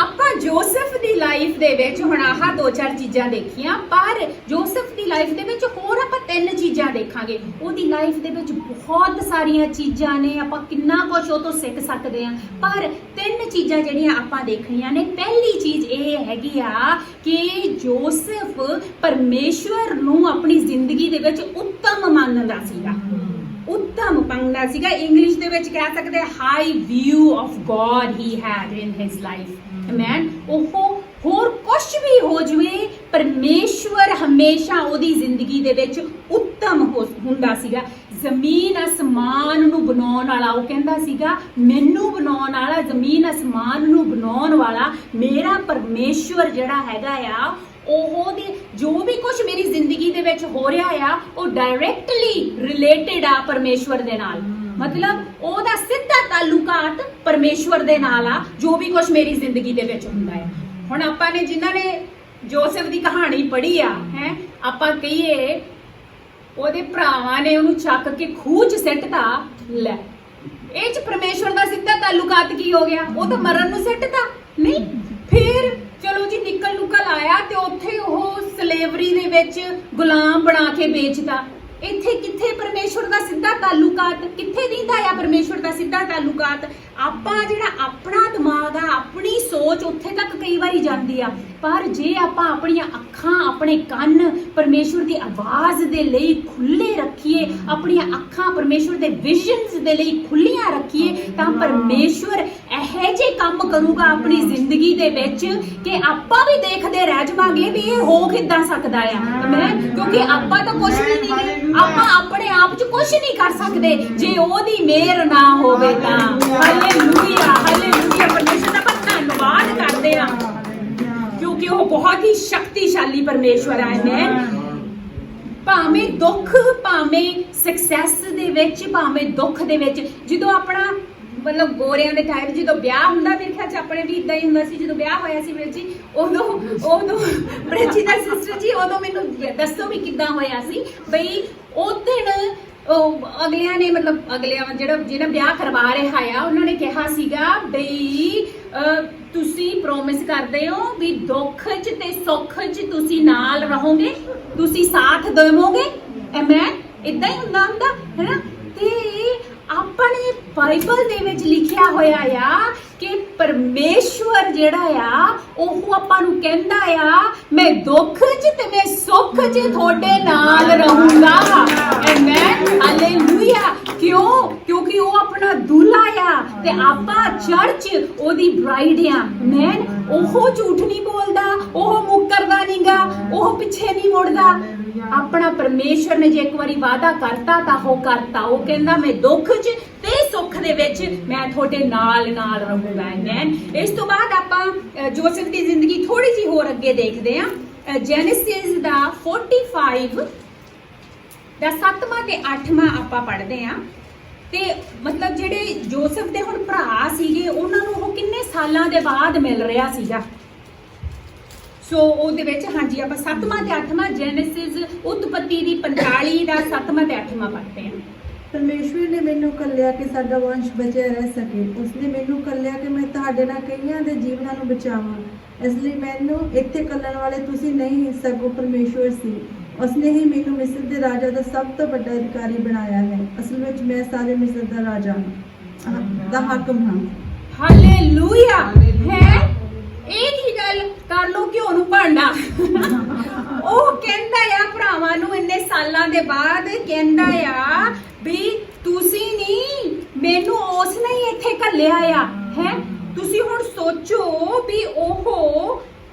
ਆਪਾਂ ਜੋਸਫ ਦੀ ਲਾਈਫ ਦੇ ਵਿੱਚ ਹੁਣ ਆਹ 2-4 ਚੀਜ਼ਾਂ ਦੇਖੀਆਂ, ਪਰ ਜੋਸਫ ਦੀ ਲਾਈਫ ਦੇ ਵਿੱਚ ਹੋਰ ਆਪਾਂ 3 ਚੀਜ਼ਾਂ ਦੇਖਾਂਗੇ। ਉਹਦੀ ਲਾਈਫ ਦੇ ਵਿੱਚ ਬਹੁਤ ਸਾਰੀਆਂ ਚੀਜ਼ਾਂ ਨੇ, ਆਪਾਂ ਕਿੰਨਾ ਕੁਝ ਉਹ ਤੋਂ ਸਿੱਖ ਸਕਦੇ ਆ, ਪਰ 3 ਚੀਜ਼ਾਂ ਜਿਹੜੀਆਂ ਆਪਾਂ ਦੇਖਣੀਆਂ ਨੇ। ਪਹਿਲੀ ਚੀਜ਼ ਇਹ ਹੈਗੀ ਆ ਕਿ ਜੋਸਫ ਪਰਮੇਸ਼ਵਰ ਨੂੰ ਆਪਣੀ ਜ਼ਿੰਦਗੀ ਦੇ ਵਿੱਚ ਉੱਤਮ ਮੰਨਦਾ ਸੀਗਾ। ਉੱਤਮ ਮੰਨਦਾ ਸੀਗਾ। ਇੰਗਲਿਸ਼ ਦੇ ਵਿੱਚ ਕਹਿ ਸਕਦੇ high view of god he had in his life. Amen. ਉਹ ਹੋਰ ਕੁਝ ਵੀ ਹੋ ਜਵੇ, ਪਰਮੇਸ਼ਵਰ ਹਮੇਸ਼ਾ ਉਹਦੀ ਜ਼ਿੰਦਗੀ ਦੇ ਵਿੱਚ ਉੱਤਮ ਹੁੰਦਾ ਸੀਗਾ। ਜ਼ਮੀਨ ਅਸਮਾਨ ਨੂੰ ਬਣਾਉਣ ਵਾਲਾ, ਉਹ ਕਹਿੰਦਾ ਸੀਗਾ ਮੈਨੂੰ ਬਣਾਉਣ ਵਾਲਾ, ਜ਼ਮੀਨ ਅਸਮਾਨ ਨੂੰ ਬਣਾਉਣ ਵਾਲਾ ਮੇਰਾ ਪਰਮੇਸ਼ਵਰ ਜਿਹੜਾ ਹੈਗਾ ਆ, ਉਹਦੇ ਜੋ ਵੀ ਕੁਝ ਮੇਰੀ ਜ਼ਿੰਦਗੀ ਦੇ ਵਿੱਚ ਹੋ ਰਿਹਾ ਆ ਉਹ ਡਾਇਰੈਕਟਲੀ ਰਿਲੇਟਡ ਆ ਪਰਮੇਸ਼ਵਰ ਦੇ ਨਾਲ। ਮਤਲਬ ਉਹਦਾ ਸਿੱਧਾ ਤਾਲੁਕਾਤ ਪਰਮੇਸ਼ਵਰ ਦੇ ਨਾਲ ਆ, ਜੋ ਵੀ ਕੁਝ ਮੇਰੀ ਜ਼ਿੰਦਗੀ ਦੇ ਵਿੱਚ ਹੁੰਦਾ ਹੈ। ਹੁਣ ਆਪਾਂ ਨੇ ਜਿਨ੍ਹਾਂ ਨੇ ਜੋਸਫ ਦੀ ਕਹਾਣੀ ਪੜ੍ਹੀ ਆ, ਹੈ ਆਪਾਂ ਕਹੀਏ ਉਹਦੇ ਭਰਾਵਾਂ ਨੇ ਉਹਨੂੰ ਚੱਕ ਕੇ ਖੂਹ 'ਚ ਸਿੱਟਤਾ। ਲੈ, ਇਹ 'ਚ ਪਰਮੇਸ਼ਵਰ ਦਾ ਸਿੱਧਾ ਤਾਲੁਕਾਤ ਕੀ ਹੋ ਗਿਆ? ਉਹ ਤਾਂ ਮਰਨ ਨੂੰ ਸਿੱਟਤਾ ਨਹੀਂ। ਫਿਰ ਚਲੋ ਜੀ ਨਿਕਲ ਆਇਆ ਤੇ ਉੱਥੇ ਉਹ ਸਲੇਵਰੀ ਦੇ ਵਿੱਚ ਗੁਲਾਮ ਬਣਾ ਕੇ ਵੇਚਦਾ। ਇੱਥੇ ਕਿੱਥੇ ਪਰਮੇਸ਼ਵਰ ਦਾ ਸਿੱਧਾ ਤਾਲੁਕਾਤ? ਕਿੱਥੇ ਦਿੰਦਾ ਆ ਪਰਮੇਸ਼ਵਰ ਦਾ ਸਿੱਧਾ ਤਾਲੁਕਾਤ? ਆਪਾਂ ਜਿਹੜਾ ਆਪਣਾ ਦਿਮਾਗ ਆ, ਆਪਣੀ ਸੋਚ ਉੱਥੇ ਤੱਕ ਕਈ ਵਾਰੀ ਜਾਂਦੀ ਆ, ਪਰ ਜੇ ਆਪਾਂ ਆਪਣੀਆਂ ਅੱਖਾਂ, ਆਪਣੇ ਕੰਨ ਪਰਮੇਸ਼ਵਰ ਦੀ ਆਵਾਜ਼ ਦੇ ਲਈ ਖੁੱਲੇ ਰੱਖੀਏ, ਆਪਣੀਆਂ ਅੱਖਾਂ ਪਰਮੇਸ਼ਵਰ ਦੇ ਵਿਜ਼ਨਸ ਦੇ ਲਈ ਖੁੱਲੀਆਂ ਰੱਖੀਏ, ਤਾਂ ਪਰਮੇਸ਼ਵਰ ਇਹੋ ਜਿਹੇ ਕੰਮ ਕਰੂਗਾ ਆਪਣੀ ਜ਼ਿੰਦਗੀ ਦੇ ਵਿੱਚ ਕਿ ਆਪਾਂ ਵੀ ਦੇਖਦੇ ਰਹਿ ਜਾਵਾਂਗੇ ਵੀ ਇਹ ਹੋ ਕਿੱਦਾਂ ਸਕਦਾ ਆ। ਮੈਂ ਕਿਉਂਕਿ ਆਪਾਂ ਤਾਂ ਕੁਝ ਵੀ ਨਹੀਂ, ਆਪਾਂ ਆਪਣੇ ਆਪ 'ਚ ਕੁਝ ਨਹੀਂ ਕਰ ਸਕਦੇ ਜੇ ਉਹਦੀ ਮਿਹਰ ਨਾ ਹੋਵੇ ਤਾਂ। Hallelujah, hallelujah. ਪਰਮੇਸ਼ਰ ਦਾ ਆਪਾਂ ਧੰਨਵਾਦ ਕਰਦੇ ਆ ਕਿਉਂਕਿ ਉਹ ਬਹੁਤ ਹੀ ਸ਼ਕਤੀਸ਼ਾਲੀ ਪਰਮੇਸ਼ਵਰ ਹੈ। ਆਮੇਨ। ਭਾਵੇਂ ਦੁੱਖ, ਭਾਵੇਂ ਸਕਸੈਸ ਦੇ ਵਿੱਚ, ਭਾਵੇਂ ਦੁੱਖ ਦੇ ਵਿੱਚ, ਜਦੋਂ ਆਪਣਾ ਮਤਲਬ ਗੋਰਿਆਂ ਦੇ ਟਾਈਮ ਜਦੋਂ ਵਿਆਹ ਹੁੰਦਾ, ਮੇਰੇ ਖਿਆਲ 'ਚ ਆਪਣੇ ਵੀ ਇਦਾਂ ਹੀ ਹੁੰਦਾ ਸੀ। ਜਦੋਂ ਵਿਆਹ ਹੋਇਆ ਸੀ ਵੀਰ ਜੀ, ਉਦੋਂ ਪ੍ਰਿੰਚੀ ਦਾ ਸਿਸਟਰ ਜੀ, ਉਦੋਂ ਮੈਨੂੰ ਦੱਸੋ ਵੀ ਕਿੱਦਾਂ ਹੋਇਆ ਸੀ। ਬਈ ਉਹ ਦਿਨ ਅਗਲਿਆਂ ਨੇ ਮਤਲਬ ਜਿਹੜਾ ਵਿਆਹ ਕਰਵਾ ਰਿਹਾ ਆ, ਉਹਨਾਂ ਨੇ ਕਿਹਾ ਸੀਗਾ ਬਈ ਤੁਸੀਂ ਪ੍ਰੋਮਿਸ ਕਰਦੇ ਹੋ ਵੀ ਦੁੱਖ 'ਚ ਤੇ ਸੁੱਖ 'ਚ ਤੁਸੀਂ ਨਾਲ ਰਹੋਗੇ, ਤੁਸੀਂ ਸਾਥ ਦੇਵੋਗੇ। ਆਮੇਨ। ਇਦਾਂ ਹੀ ਹੁੰਦਾ ਹੈਨਾ। ਤੇ ਆਪਣੇ ਬਾਈਬਲ ਦੇ ਵਿੱਚ ਲਿਖਿਆ ਹੋਇਆ ਆ ਕਿ ਪਰਮੇਸ਼ਵਰ ਜਿਹੜਾ ਆ ਉਹ ਆਪਾਂ ਨੂੰ ਕਹਿੰਦਾ ਆ ਮੈਂ ਦੁੱਖ 'ਚ ਤੇ ਮੈਂ ਸੁੱਖ 'ਚ ਤੁਹਾਡੇ ਨਾਲ ਰਹੂੰਗਾ। ਆਮੇਨ। ਹਾਲੇਲੂਇਆ। ਕਿਉਂਕਿ ਉਹ ਆਪਣਾ ਦੁੱਲਾ ਆ ਤੇ ਆਪਾਂ ਚਰਚ ਉਹਦੀ ਬ੍ਰਾਈਡ ਆ। ਆਮੇਨ। ਉਹ ਝੂਠ ਨਹੀਂ ਬੋਲਦਾ, ਉਹ ਮੁੱਕਰਦਾ ਨਹੀਂਗਾ, ਉਹ ਪਿੱਛੇ ਨਹੀਂ ਮੁੜਦਾ। ਆਪਣਾ ਪਰਮੇਸ਼ਵਰ ਨੇ ਜੇ ਇੱਕ ਵਾਰੀ ਵਾਅਦਾ ਕਰਤਾ ਤਾਂ ਉਹ ਕਰਤਾ। ਉਹ ਕਹਿੰਦਾ ਮੈਂ ਦੁੱਖ 'ਚ ਤੇ ਸੁੱਖ ਦੇ ਵਿੱਚ ਮੈਂ ਤੁਹਾਡੇ ਨਾਲ ਨਾਲ ਰਹੂੰਗਾ। ਐਮੇਨ। ਇਸ ਤੋਂ ਬਾਅਦ ਆਪਾਂ ਜੋਸਫ ਦੀ ਜ਼ਿੰਦਗੀ ਥੋੜੀ ਜਿਹੀ ਹੋਰ ਅੱਗੇ ਦੇਖਦੇ ਹਾਂ। ਜੈਨੇਸਿਸ ਦਾ 45 ਦਾ 7ਵਾਂ ਤੇ 8ਵਾਂ ਆਪਾਂ ਪੜ੍ਹਦੇ ਹਾਂ। ਤੇ ਮਤਲਬ ਜਿਹੜੇ ਜੋਸਫ ਦੇ ਹੁਣ ਭਰਾ ਸੀਗੇ ਉਹਨਾਂ ਨੂੰ ਉਹ ਕਿੰਨੇ ਸਾਲਾਂ ਦੇ ਬਾਅਦ ਮਿਲ ਰਿਹਾ ਸੀਗਾ। ਸੋ ਉਹਦੇ ਵਿੱਚ ਹਾਂਜੀ ਆਪਾਂ 7ਵਾਂ ਤੇ 8ਵਾਂ ਜੈਨੇਸਿਸ ਉਤਪਤੀ ਦੀ 45 ਦਾ 7ਵਾਂ ਤੇ 8ਵਾਂ ਪੜ੍ਹਦੇ ਹਾਂ। ਪਰਮੇਸ਼ਵਰ ਨੇ ਮੈਨੂੰ ਕੱਲਿਆ ਕਿ ਸਾਡਾ ਵੰਸ਼ ਬਚਿਆ ਰਹਿ ਸਕੇ। ਉਸਨੇ ਮੈਨੂੰ ਕੱਲਿਆ ਕਿ ਮੈਂ ਤੁਹਾਡੇ ਨਾਲ ਕਈਆਂ ਦੇ ਜੀਵਨਾਂ ਨੂੰ ਬਚਾਵਾਂ। ਇਸ ਲਈ ਮੈਨੂੰ ਇੱਥੇ ਕੱਲਣ ਵਾਲੇ ਤੁਸੀਂ ਨਹੀਂ, ਸਗੋਂ ਪਰਮੇਸ਼ਵਰ ਸੀ। ਉਸਨੇ ਹੀ ਮੈਨੂੰ ਮਿਸਰ ਦੇ ਰਾਜਾ ਦਾ ਸਭ ਤੋਂ ਵੱਡਾ ਅਧਿਕਾਰੀ ਬਣਾਇਆ ਹੈ। ਅਸਲ ਵਿੱਚ ਮੈਂ ਸਾਰੇ ਮਿਸਰ ਦਾ ਰਾਜਾ ਹਾਂ, ਦਾ ਹਾਕਮ ਹਾਂ। ਹਾਲੇਲੂਇਆ। ਹੈ ਇਹ ਕੀ ਗੱਲ ਕਰ ਲੋ ਘਿਓ ਨੂੰ ਭਾਂਡਾ। ਉਹ ਕਹਿੰਦਾ ਆ ਭਰਾਵਾਂ ਨੂੰ ਇੰਨੇ ਸਾਲਾਂ ਦੇ ਬਾਅਦ ਕਹਿੰਦਾ ਆ ਵੀ ਤੁਸੀਂ ਨਹੀਂ, ਮੈਨੂੰ ਉਸ ਨੇ ਹੀ ਇੱਥੇ ਘੱਲਿਆ ਆ। ਹੈ ਤੁਸੀਂ ਹੁਣ ਸੋਚੋ ਵੀ ਉਹ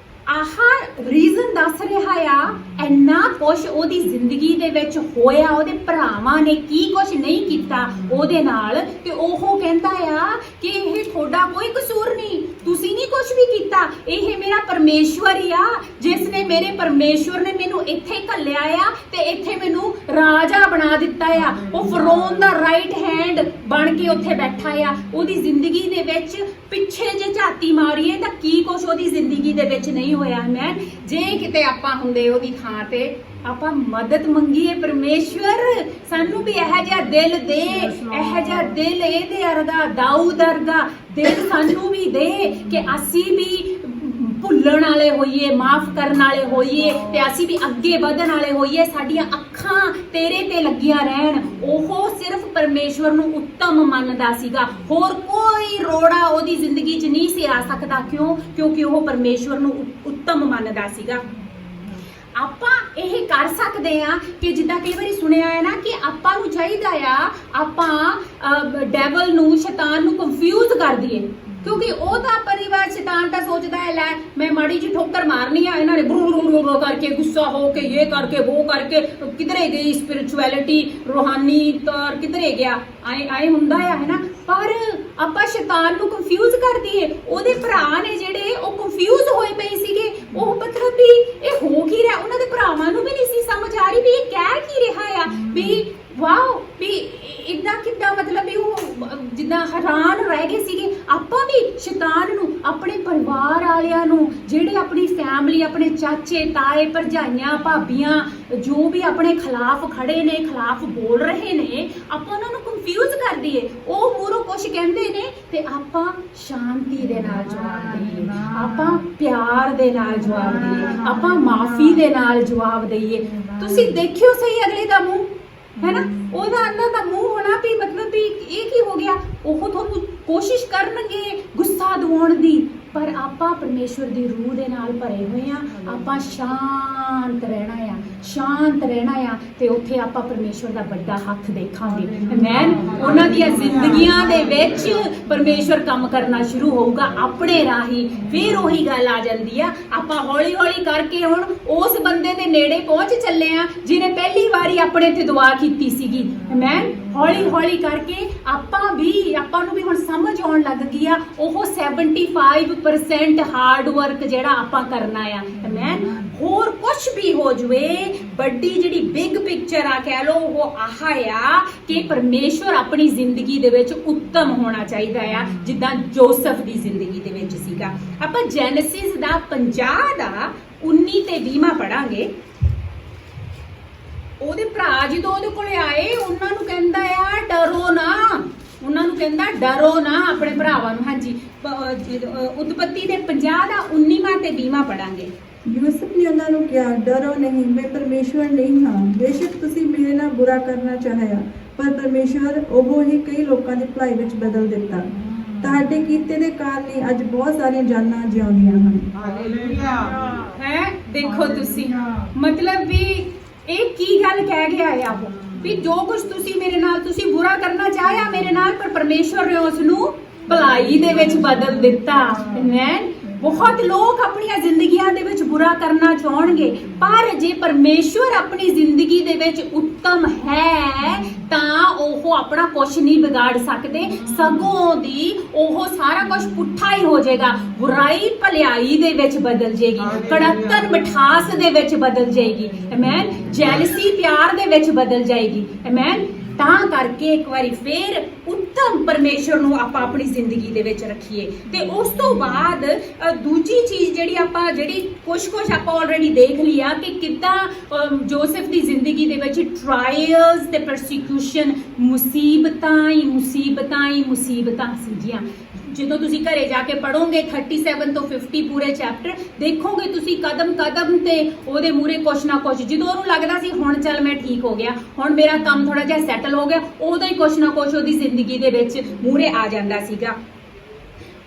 ਆਹ ਰੀਜ਼ਨ ਦੱਸ ਰਿਹਾ ਆ, ਇੰਨਾ ਕੁਛ ਉਹਦੀ ਜ਼ਿੰਦਗੀ ਦੇ ਵਿੱਚ ਹੋਇਆ, ਉਹਦੇ ਭਰਾਵਾਂ ਨੇ ਕੀ ਕੁਛ ਨਹੀਂ ਕੀਤਾ ਉਹਦੇ ਨਾਲ, ਤੇ ਉਹ ਕਹਿੰਦਾ ਆ ਕਿ ਇਹ ਤੁਹਾਡਾ ਕੋਈ ਕਸੂਰ ਨਹੀਂ, ਤੁਸੀਂ ਨਹੀਂ ਕੁਛ ਵੀ ਕੀਤਾ, ਇਹ ਮੇਰਾ ਪਰਮੇਸ਼ਵਰ ਹੀ ਆ ਜਿਸ ਨੇ ਮੇਰੇ ਪਰਮੇਸ਼ਵਰ ਨੇ ਮੈਨੂੰ ਇੱਥੇ ਘੱਲਿਆ ਆ ਤੇ ਇੱਥੇ ਮੈਨੂੰ ਰਾਜਾ ਬਣਾ ਦਿੱਤਾ ਆ। ਉਹ ਫਰੋਨ ਦਾ ਰਾਈਟ ਹੈਂਡ ਬਣ ਕੇ ਉੱਥੇ ਬੈਠਾ ਆ। ਉਹਦੀ ਜ਼ਿੰਦਗੀ ਦੇ ਵਿੱਚ ਪਿੱਛੇ ਜੇ ਝਾਤੀ ਮਾਰੀਏ ਤਾਂ ਕੀ ਕੁਛ ਉਹਦੀ ਜ਼ਿੰਦਗੀ ਦੇ ਵਿੱਚ ਨਹੀਂ ਹੋਇਆ। ਮੈਂ ਜੇ ਕਿਤੇ ਆਪਾਂ ਹੁੰਦੇ ਉਹਦੀ ਥਾਂ ਤੇ ਆਪਾਂ ਮਦਦ ਮੰਗੀਏ, ਪਰਮੇਸ਼ਵਰ ਸਾਨੂੰ ਵੀ ਇਹੋ ਜਿਹਾ ਦਿਲ ਦੇ, ਇਹੋ ਜਿਹਾ ਦਿਲ ਇਹਦੇ ਵਰਗਾ ਦਾਊਦ ਵਰਗਾ ਦਿਲ ਸਾਨੂੰ ਵੀ ਦੇ ਕਿ ਅਸੀਂ ਵੀ ਭੁੱਲਣ ਵਾਲੇ ਹੋਈਏ, ਮਾਫ ਕਰਨ ਵਾਲੇ ਹੋਈਏ ਤੇ ਅਸੀਂ ਵੀ ਅੱਗੇ ਵਧਣ ਵਾਲੇ ਹੋਈਏ। ਸਾਡੀਆਂ ਅੱਖਾਂ ਤੇਰੇ ਤੇ ਲੱਗੀਆਂ ਰਹਿਣ। ਉਹ ਸਿਰਫ ਪਰਮੇਸ਼ਵਰ ਨੂੰ ਉੱਤਮ ਮੰਨਦਾ ਸੀਗਾ, ਹੋਰ ਕੋਈ ਰੋੜਾ ਉਹਦੀ ਜ਼ਿੰਦਗੀ 'ਚ ਨਹੀਂ ਸੀ ਆ ਸਕਦਾ। ਕਿਉਂ? ਕਿਉਂਕਿ ਉਹ ਪਰਮੇਸ਼ਵਰ ਨੂੰ ਉੱਤਮ ਮੰਨਦਾ ਸੀਗਾ। ਆਪਾਂ ਇਹ ਕਰ ਸਕਦੇ ਆ ਕਿ ਜਿੱਦਾਂ ਕਈ ਵਾਰੀ ਸੁਣਿਆ ਹੈ ਨਾ ਕਿ ਆਪਾਂ ਨੂੰ ਚਾਹੀਦਾ ਆ ਆਪਾਂ ਡੈਵਲ ਨੂੰ, ਸ਼ੈਤਾਨ ਨੂੰ ਕੰਫਿਊਜ਼ ਕਰ ਦਈਏ। ਕਿਉਂਕਿ ਉਹ ਤਾਂ ਪਰਿਵਾਰ ਸ਼ੈਤਾਨ ਤਾਂ ਸੋਚਦਾ ਹੈ ਲੈ ਮੈਂ ਮਾੜੀ ਜਿਹੀ ਠੋਕਰ ਮਾਰਨੀ ਆ, ਇਹਨਾਂ ਨੇ ਬਰੂ ਕਰਕੇ ਗੁੱਸਾ ਹੋ ਕੇ ਇਹ ਕਰਕੇ ਉਹ ਕਰਕੇ ਕਿਧਰੇ ਗਈ ਸਪਿਰਿਚੁਅਲਿਟੀ, ਰੂਹਾਨੀ ਤੌਰ ਕਿਧਰੇ ਗਿਆ, ਆਏ ਹੁੰਦਾ ਆ ਹੈ ਨਾ। ਪਰ ਆਪਾਂ ਸ਼ੈਤਾਨ ਨੂੰ ਕੰਫਿਊਜ਼ ਕਰ ਦਈਏ। ਉਹਦੇ ਭਰਾ ਨੇ ਜਿਹੜੇ ਉਹ ਕੰਫਿਊਜ਼ ਹੋਏ ਪਏ ਸੀਗੇ। ਉਹ ਮਤਲਬ ਵੀ ਇਹ ਹੋ ਕੀ ਰਿਹਾ, ਉਹਨਾਂ ਦੇ ਭਰਾਵਾਂ ਨੂੰ ਵੀ ਨਹੀਂ ਸੀ ਸਮਝ ਆ ਰਹੀ ਵੀ ਇਹ ਕਹਿ ਕੀ ਰਿਹਾ ਆ, ਵੀ ਵਾਓ ਵੀ ਇਦਾਂ ਕਿੱਦਾਂ, ਮਤਲਬ ਵੀ ਉਹ ਜਿੱਦਾਂ ਹੈਰਾਨ ਰਹਿ ਗਏ ਸੀਗੇ। ਆਪਾਂ ਵੀ ਸ਼ੈਤਾਨ ਨੂੰ, ਆਪਣੇ ਪਰਿਵਾਰ ਵਾਲਿਆਂ ਨੂੰ, ਜਿਹੜੇ ਆਪਣੀ ਫੈਮਿਲੀ, ਆਪਣੇ ਚਾਚੇ ਤਾਏ ਭਰਜਾਈਆਂ ਭਾਬੀਆਂ ਜੋ ਵੀ ਆਪਣੇ ਖਿਲਾਫ ਖੜੇ ਨੇ, ਖਿਲਾਫ ਬੋਲ ਰਹੇ ਨੇ, ਆਪਾਂ ਉਹਨਾਂ ਨੂੰ ਕੰਫਿਊਜ਼ ਕਰ ਦਈਏ। ਉਹ ਮੂਹਰੋਂ ਕੁਝ ਕਹਿੰਦੇ ਨੇ ਤੇ ਆਪਾਂ ਸ਼ਾਂਤੀ ਦੇ ਨਾਲ ਜਵਾਬ ਦਈਏ, ਆਪਾਂ ਪਿਆਰ ਦੇ ਨਾਲ ਜਵਾਬ ਦਈਏ, ਆਪਾਂ ਮਾਫੀ ਦੇ ਨਾਲ ਜਵਾਬ ਦਈਏ। ਤੁਸੀਂ ਦੇਖਿਓ ਸਹੀ ਅਗਲੇ ਦਾ ਮੂੰਹ ਹੈ ਨਾ, ਉਹਦਾ ਅੰਦਰ ਦਾ ਮੂੰਹ ਹੋਣਾ ਵੀ ਮਤਲਬ ਵੀ ਇਹ ਕੀ ਹੋ ਗਿਆ। ਉਹ ਤੁਹਾਨੂੰ ਕੋਸ਼ਿਸ਼ ਕਰਨਗੇ ਗੁੱਸਾ ਦਿਵਾਉਣ ਦੀ, ਪਰ ਆਪਾਂ ਪਰਮੇਸ਼ਵਰ ਦੀ ਰੂਹ ਦੇ ਨਾਲ ਭਰੇ ਹੋਏ ਆ। ਆਪਾਂ ਸ਼ਾਂਤ ਰਹਿਣਾ ਆ, ਸ਼ਾਂਤ ਰਹਿਣਾ ਆ ਤੇ ਉੱਥੇ ਆਪਾਂ ਪਰਮੇਸ਼ਵਰ ਦਾ ਵੱਡਾ ਹੱਥ ਦੇਖਾਂਗੇ। ਆਮੇਨ। ਉਹਨਾਂ ਦੀਆਂ ਜ਼ਿੰਦਗੀਆਂ ਦੇ ਵਿੱਚ ਪਰਮੇਸ਼ਵਰ ਕੰਮ ਕਰਨਾ ਸ਼ੁਰੂ ਹੋਊਗਾ ਆਪਣੇ ਰਾਹੀਂ। ਫਿਰ ਉਹੀ ਗੱਲ ਆ ਜਾਂਦੀ ਆ, ਆਪਾਂ ਹੌਲੀ ਹੌਲੀ ਕਰਕੇ ਹੁਣ ਉਸ ਬੰਦੇ ਦੇ ਨੇੜੇ ਪਹੁੰਚ ਚੱਲੇ ਆ ਜਿਹਨੇ ਪਹਿਲੀ ਵਾਰੀ ਆਪਣੇ ਤੇ ਦੁਆ ਕੀਤੀ ਸੀਗੀ। ਆਮੇਨ। ਹੌਲੀ ਹੌਲੀ ਕਰਕੇ ਆਪਾਂ ਨੂੰ ਵੀ ਹੁਣ ਸਮਝ ਆਉਣ ਲੱਗ ਗਈ ਆ। ਉਹ 75% ਹਾਰਡ ਵਰਕ ਜਿਹੜਾ ਆਪਾਂ ਕਰਨਾ ਆ। ਆਮੇਨ। ਹੋਰ ਕੁਝ ਵੀ ਹੋ ਜਵੇ, ਵੱਡੀ ਜਿਹੜੀ ਬਿਗ ਪਿਕਚਰ ਆ ਕਹਿ ਲੋ, ਉਹ ਆਹ ਆ ਕਿ ਪਰਮੇਸ਼ਵਰ ਆਪਣੀ ਜ਼ਿੰਦਗੀ ਦੇ ਵਿੱਚ ਉੱਤਮ ਹੋਣਾ ਚਾਹੀਦਾ ਆ, ਜਿੱਦਾਂ ਜੋਸਫ ਦੀ ਜ਼ਿੰਦਗੀ ਦੇ ਵਿੱਚ ਸੀਗਾ। ਆਪਾਂ ਜੈਨੇਸਿਸ ਦਾ 50 ਦਾ 19 ਤੇ 20 ਪੜਾਂਗੇ। ਉਹਦੇ ਭਰਾ ਜਦੋਂ ਉਹਦੇ ਕੋਲੇ ਆਏ, ਉਹਨਾਂ ਨੂੰ ਕਹਿੰਦਾ ਆ ਡਰੋ ਨਾ, ਉਹਨਾਂ ਨੂੰ ਕਹਿੰਦਾ ਡਰੋ ਨਾ ਆਪਣੇ ਭਰਾਵਾਂ ਨੂੰ। ਹਾਂਜੀ, ਉਤਪਤੀ ਦੇ 50 ਦਾ 19ਵਾਂ ਤੇ 20ਵਾਂ ਪੜਾਂਗੇ। ਯੂਸਫ ਨੇ ਉਹਨਾਂ ਨੂੰ ਕਿਹਾ, ਡਰੋ ਨਹੀਂ, ਮੈਂ ਪਰਮੇਸ਼ਵਰ ਨਹੀਂ ਹਾਂ। ਬੇਸ਼ੱਕ ਤੁਸੀਂ ਮੇਰੇ ਨਾਲ ਬੁਰਾ ਕਰਨਾ ਚਾਹਿਆ, ਪਰ ਪਰਮੇਸ਼ਵਰ ਉਹ ਹੀ ਕਈ ਲੋਕਾਂ ਦੀ ਭਲਾਈ ਵਿੱਚ ਬਦਲ ਦਿੱਤਾ। ਤੁਹਾਡੇ ਕੀਤੇ ਦੇ ਕਾਰਨ ਹੀ ਅੱਜ ਬਹੁਤ ਸਾਰੀਆਂ ਜਾਨਾਂ ਜਿਉਂਦੀਆਂ ਹਨ। ਹਾਲੇਲੂਇਆ। ਹੈ ਦੇਖੋ ਤੁਸੀਂ, ਮਤਲਬ ਵੀ ਇਹ ਕੀ ਗੱਲ ਕਹਿ ਗਿਆ ਆ ਉਹ ਵੀ ਜੋ ਕੁਝ ਤੁਸੀਂ ਮੇਰੇ ਨਾਲ, ਤੁਸੀਂ ਬੁਰਾ ਕਰਨਾ ਚਾਹਿਆ ਮੇਰੇ ਨਾਲ, ਪਰ ਪਰਮੇਸ਼ਵਰ ਨੇ ਉਸ ਨੂੰ ਭਲਾਈ ਦੇ ਵਿੱਚ ਬਦਲ ਦਿੱਤਾ। ਆਮੇਨ। ਬਹੁਤ ਲੋਕ ਆਪਣੀਆਂ ਜ਼ਿੰਦਗੀਆਂ ਦੇ ਵਿੱਚ ਬੁਰਾ ਕਰਨਾ ਚਾਹਣਗੇ, ਪਰ ਜੇ ਪਰਮੇਸ਼ਵਰ ਆਪਣੀ ਜ਼ਿੰਦਗੀ ਦੇ ਵਿੱਚ ਉੱਤਮ ਹੈ ਤਾਂ ਉਹ ਆਪਣਾ ਕੁਝ ਨਹੀਂ ਵਿਗਾੜ ਸਕਦੇ, ਸਗੋਂ ਦੀ ਉਹ ਸਾਰਾ ਕੁਝ ਪੁੱਠਾ ਹੀ ਹੋ ਜਾਏਗਾ। ਬੁਰਾਈ ਭਲਾਈ ਦੇ ਵਿੱਚ ਬਦਲ ਜਾਏਗੀ, ਕੜੱਤਨ ਮਿਠਾਸ ਦੇ ਵਿੱਚ ਬਦਲ ਜਾਏਗੀ, ਆਮੇਨ। ਜੈਲਸੀ ਪਿਆਰ ਦੇ ਵਿੱਚ ਬਦਲ ਜਾਏਗੀ, ਆਮੇਨ। ਤਾਂ ਕਰਕੇ ਇੱਕ ਵਾਰੀ ਫੇਰ ਉੱਤਮ ਪਰਮੇਸ਼ਰ ਨੂੰ ਆਪਾਂ ਆਪਣੀ ਜ਼ਿੰਦਗੀ ਦੇ ਵਿੱਚ ਰੱਖੀਏ। ਤੇ ਉਸ ਤੋਂ ਬਾਅਦ ਦੂਜੀ ਚੀਜ਼ ਜਿਹੜੀ ਕੁਝ ਆਪਾਂ ਆਲਰੇਡੀ ਦੇਖ ਲਿਆ ਕਿ ਕਿੱਦਾਂ ਜੋਸਫ ਦੀ ਜ਼ਿੰਦਗੀ ਦੇ ਵਿੱਚ ਟ੍ਰਾਇਲਸ ਤੇ ਪਰਸੀਕਿਊਸ਼ਨ, ਮੁਸੀਬਤਾਂ ਸੀਗੀਆਂ। ਜਦੋਂ ਤੁਸੀਂ ਘਰੇ ਜਾ ਕੇ ਪੜੋਗੇ 37 ਤੋਂ 50 ਪੂਰੇ ਚੈਪਟਰ ਦੇਖੋਗੇ ਤੁਸੀਂ, ਕਦਮ ਕਦਮ ਤੇ ਉਹਦੇ ਮੂਹਰੇ ਕੁਛ ਨਾ ਕੁਛ, ਜਦੋਂ ਉਹਨੂੰ ਲੱਗਦਾ ਸੀ ਹੁਣ ਚੱਲ ਮੈਂ ਠੀਕ ਹੋ ਗਿਆ, ਹੁਣ ਮੇਰਾ ਕੰਮ ਥੋੜਾ ਜਿਹਾ ਸੈਟਲ ਹੋ ਗਿਆ, ਉਦੋਂ ਹੀ ਕੁਛ ਨਾ ਕੁਛ ਉਹਦੀ ਜ਼ਿੰਦਗੀ ਦੇ ਵਿੱਚ ਮੂਹਰੇ ਆ ਜਾਂਦਾ ਸੀਗਾ।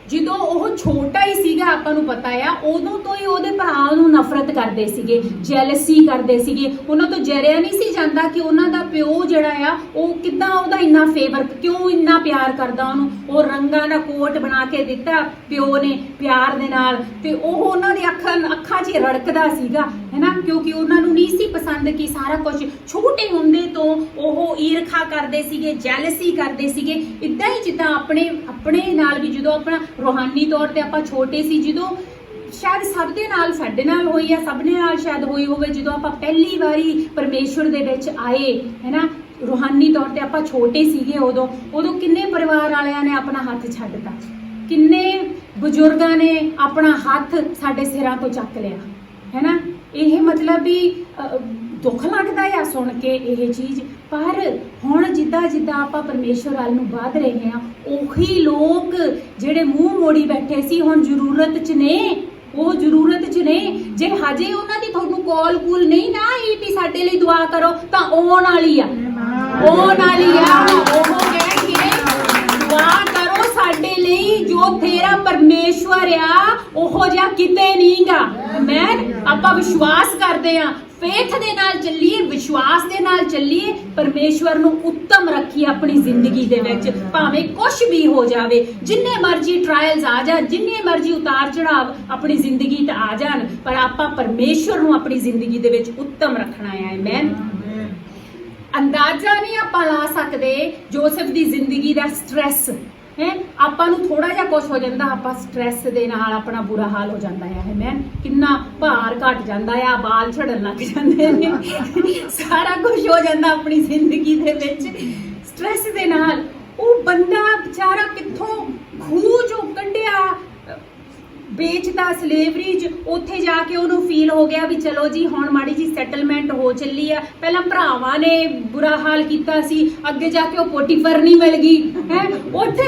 ਜਦੋਂ ਉਹ ਛੋਟਾ ਹੀ ਸੀਗਾ, ਆਪਾਂ ਨੂੰ ਪਤਾ ਆ, ਉਦੋਂ ਤੋਂ ਹੀ ਉਹਦੇ ਭਰਾ ਨੂੰ ਨਫ਼ਰਤ ਕਰਦੇ ਸੀਗੇ, ਜੈਲਸੀ ਕਰਦੇ ਸੀਗੇ। ਉਹਨਾਂ ਤੋਂ ਜਰਿਆ ਨਹੀਂ ਸੀ ਜਾਂਦਾ ਕਿ ਉਹਨਾਂ ਦਾ ਪਿਓ ਜਿਹੜਾ ਆ ਉਹ ਕਿੱਦਾਂ ਉਹਦਾ ਇੰਨਾ ਫੇਵਰ, ਕਿਉਂ ਇੰਨਾ ਪਿਆਰ ਕਰਦਾ ਉਹਨੂੰ। ਉਹ ਰੰਗਾਂ ਦਾ ਕੋਟ ਬਣਾ ਕੇ ਦਿੱਤਾ ਪਿਓ ਨੇ ਪਿਆਰ ਦੇ ਨਾਲ, ਤੇ ਉਹ ਉਹਨਾਂ ਦੀ ਅੱਖਾਂ 'ਚ ਰੜਕਦਾ ਸੀਗਾ, ਹੈਨਾ, ਕਿਉਂਕਿ ਉਹਨਾਂ ਨੂੰ ਨਹੀਂ ਸੀ ਪਸੰਦ ਕਿ ਸਾਰਾ ਕੁਝ। ਛੋਟੇ ਹੁੰਦੇ ਤੋਂ ਉਹ ਈਰਖਾ ਕਰਦੇ ਸੀਗੇ, ਜੈਲਸੀ ਕਰਦੇ ਸੀਗੇ। ਇਦਾਂ ਹੀ ਜਿੱਦਾਂ ਆਪਣੇ ਨਾਲ ਵੀ ਜਦੋਂ ਆਪਣਾ ਰੂਹਾਨੀ ਤੌਰ ਤੇ ਆਪਾਂ ਛੋਟੇ ਸੀ, ਜਦੋਂ ਸ਼ਾਇਦ ਸਭ ਦੇ ਨਾਲ, ਸਾਡੇ ਨਾਲ ਹੋਈ ਆ, ਸਭ ਨੇ ਨਾਲ ਸ਼ਾਇਦ ਹੋਈ ਹੋਵੇ, ਜਦੋਂ ਆਪਾਂ ਪਹਿਲੀ ਵਾਰੀ ਪਰਮੇਸ਼ਵਰ ਦੇ ਵਿੱਚ ਆਏ, ਹੈਨਾ, ਰੂਹਾਨੀ ਤੌਰ ਤੇ ਆਪਾਂ ਛੋਟੇ ਸੀਗੇ, ਉਦੋਂ ਕਿੰਨੇ ਪਰਿਵਾਰ ਵਾਲਿਆਂ ਨੇ ਆਪਣਾ ਹੱਥ ਛੱਡਤਾ, ਕਿੰਨੇ ਬਜ਼ੁਰਗਾਂ ਨੇ ਆਪਣਾ ਹੱਥ ਸਾਡੇ ਸਿਰਾਂ ਤੋਂ ਚੱਕ ਲਿਆ, ਹੈਨਾ। ਇਹ ਮਤਲਬ ਵੀ ਦੁੱਖ ਲੱਗਦਾ ਆ ਸੁਣ ਕੇ ਇਹ ਚੀਜ਼। ਪਰ ਹੁਣ ਜਿੱਦਾਂ ਆਪਾਂ ਪਰਮੇਸ਼ਵਰ ਵੱਲ ਨੂੰ ਵਧ ਰਹੇ ਹਾਂ, ਉਹੀ ਲੋਕ ਜਿਹੜੇ ਮੂੰਹ ਮੋੜੀ ਬੈਠੇ ਸੀ ਹੁਣ ਜ਼ਰੂਰਤ 'ਚ ਨੇ। ਜੇ ਹਜੇ ਉਹਨਾਂ ਦੀ ਤੁਹਾਨੂੰ ਕੂਲ ਨਹੀਂ ਨਾ ਆਈ ਵੀ ਸਾਡੇ ਲਈ ਦੁਆ ਕਰੋ, ਤਾਂ ਆਉਣ ਵਾਲੀ ਆ। ਉਹ ਕਹਿਣਗੇ ਦੁਆ ਕਰੋ ਸਾਡੇ ਲਈ, ਜੋ ਤੇਰਾ ਪਰਮੇਸ਼ਵਰ ਆ ਉਹੋ ਜਿਹਾ ਕਿਤੇ ਨਹੀਂਗਾ। ਆਪਾਂ ਵਿਸ਼ਵਾਸ ਕਰਦੇ ਆ, ਫੇਥ ਦੇ ਨਾਲ ਚੱਲੀਏ, ਵਿਸ਼ਵਾਸ ਦੇ ਨਾਲ ਚੱਲੀਏ, ਪਰਮੇਸ਼ਵਰ ਨੂੰ ਉੱਤਮ ਰੱਖੀਏ ਆਪਣੀ ਜ਼ਿੰਦਗੀ ਦੇ ਵਿੱਚ, ਭਾਵੇਂ ਕੁਝ ਵੀ ਹੋ ਜਾਵੇ, ਜਿੰਨੇ ਮਰਜ਼ੀ ਟ੍ਰਾਇਲਸ ਆ ਜਾਣ, ਜਿੰਨੇ ਮਰਜ਼ੀ ਉਤਾਰ ਚੜਾਵ ਆਪਣੀ ਜ਼ਿੰਦਗੀ ਤੇ ਆ ਜਾਣ, ਪਰ ਆਪਾਂ ਪਰਮੇਸ਼ਵਰ ਨੂੰ ਆਪਣੀ ਜ਼ਿੰਦਗੀ ਦੇ ਵਿੱਚ ਉੱਤਮ ਰੱਖਣਾ ਹੈ। ਆਮੇਨ। ਅੰਦਾਜ਼ਾ ਨਹੀਂ ਆਪਾਂ ਲਾ ਸਕਦੇ ਜੋਸਫ ਦੀ ਜ਼ਿੰਦਗੀ ਦਾ ਸਟ੍ਰੈਸ ਹੈ। ਆਪਾਂ ਨੂੰ ਥੋੜਾ ਜਿਹਾ ਕੁਝ ਹੋ ਜਾਂਦਾ, ਆਪਾਂ ਸਟ੍ਰੈਸ ਦੇ ਨਾਲ ਆਪਣਾ ਬੁਰਾ ਹਾਲ ਹੋ ਜਾਂਦਾ ਹੈ। ਆਮੇਨ। ਕਿੰਨਾ ਭਾਰ ਘਟ ਜਾਂਦਾ ਆ, ਬਾਲ ਝੜਨ ਲੱਗ ਜਾਂਦੇ ਨੇ, ਸਾਰਾ ਕੁਝ ਹੋ ਜਾਂਦਾ ਆਪਣੀ ਜ਼ਿੰਦਗੀ ਦੇ ਵਿੱਚ ਸਟ੍ਰੈਸ ਦੇ ਨਾਲ। ਉਹ ਬੰਦਾ ਵਿਚਾਰਾ ਕਿੱਥੋਂ ਖੂਹ ਚੋਂ ਕੱਢਿਆ, ਵੇਚਦਾ ਸਲੇਵਰੀ 'ਚ, ਉੱਥੇ ਜਾ ਕੇ ਉਹਨੂੰ ਫੀਲ ਹੋ ਗਿਆ ਵੀ ਚਲੋ ਜੀ ਹੁਣ ਮਾੜੀ ਜੀ ਸੈਟਲਮੈਂਟ ਹੋ ਚੱਲੀ ਆ। ਪਹਿਲਾਂ ਭਰਾਵਾਂ ਨੇ ਬੁਰਾ ਹਾਲ ਕੀਤਾ ਸੀ, ਅੱਗੇ ਜਾ ਕੇ ਉਹ ਪੋਟੀਫਰ ਨਹੀਂ ਮਿਲ ਗਈ ਹੈ, ਉੱਥੇ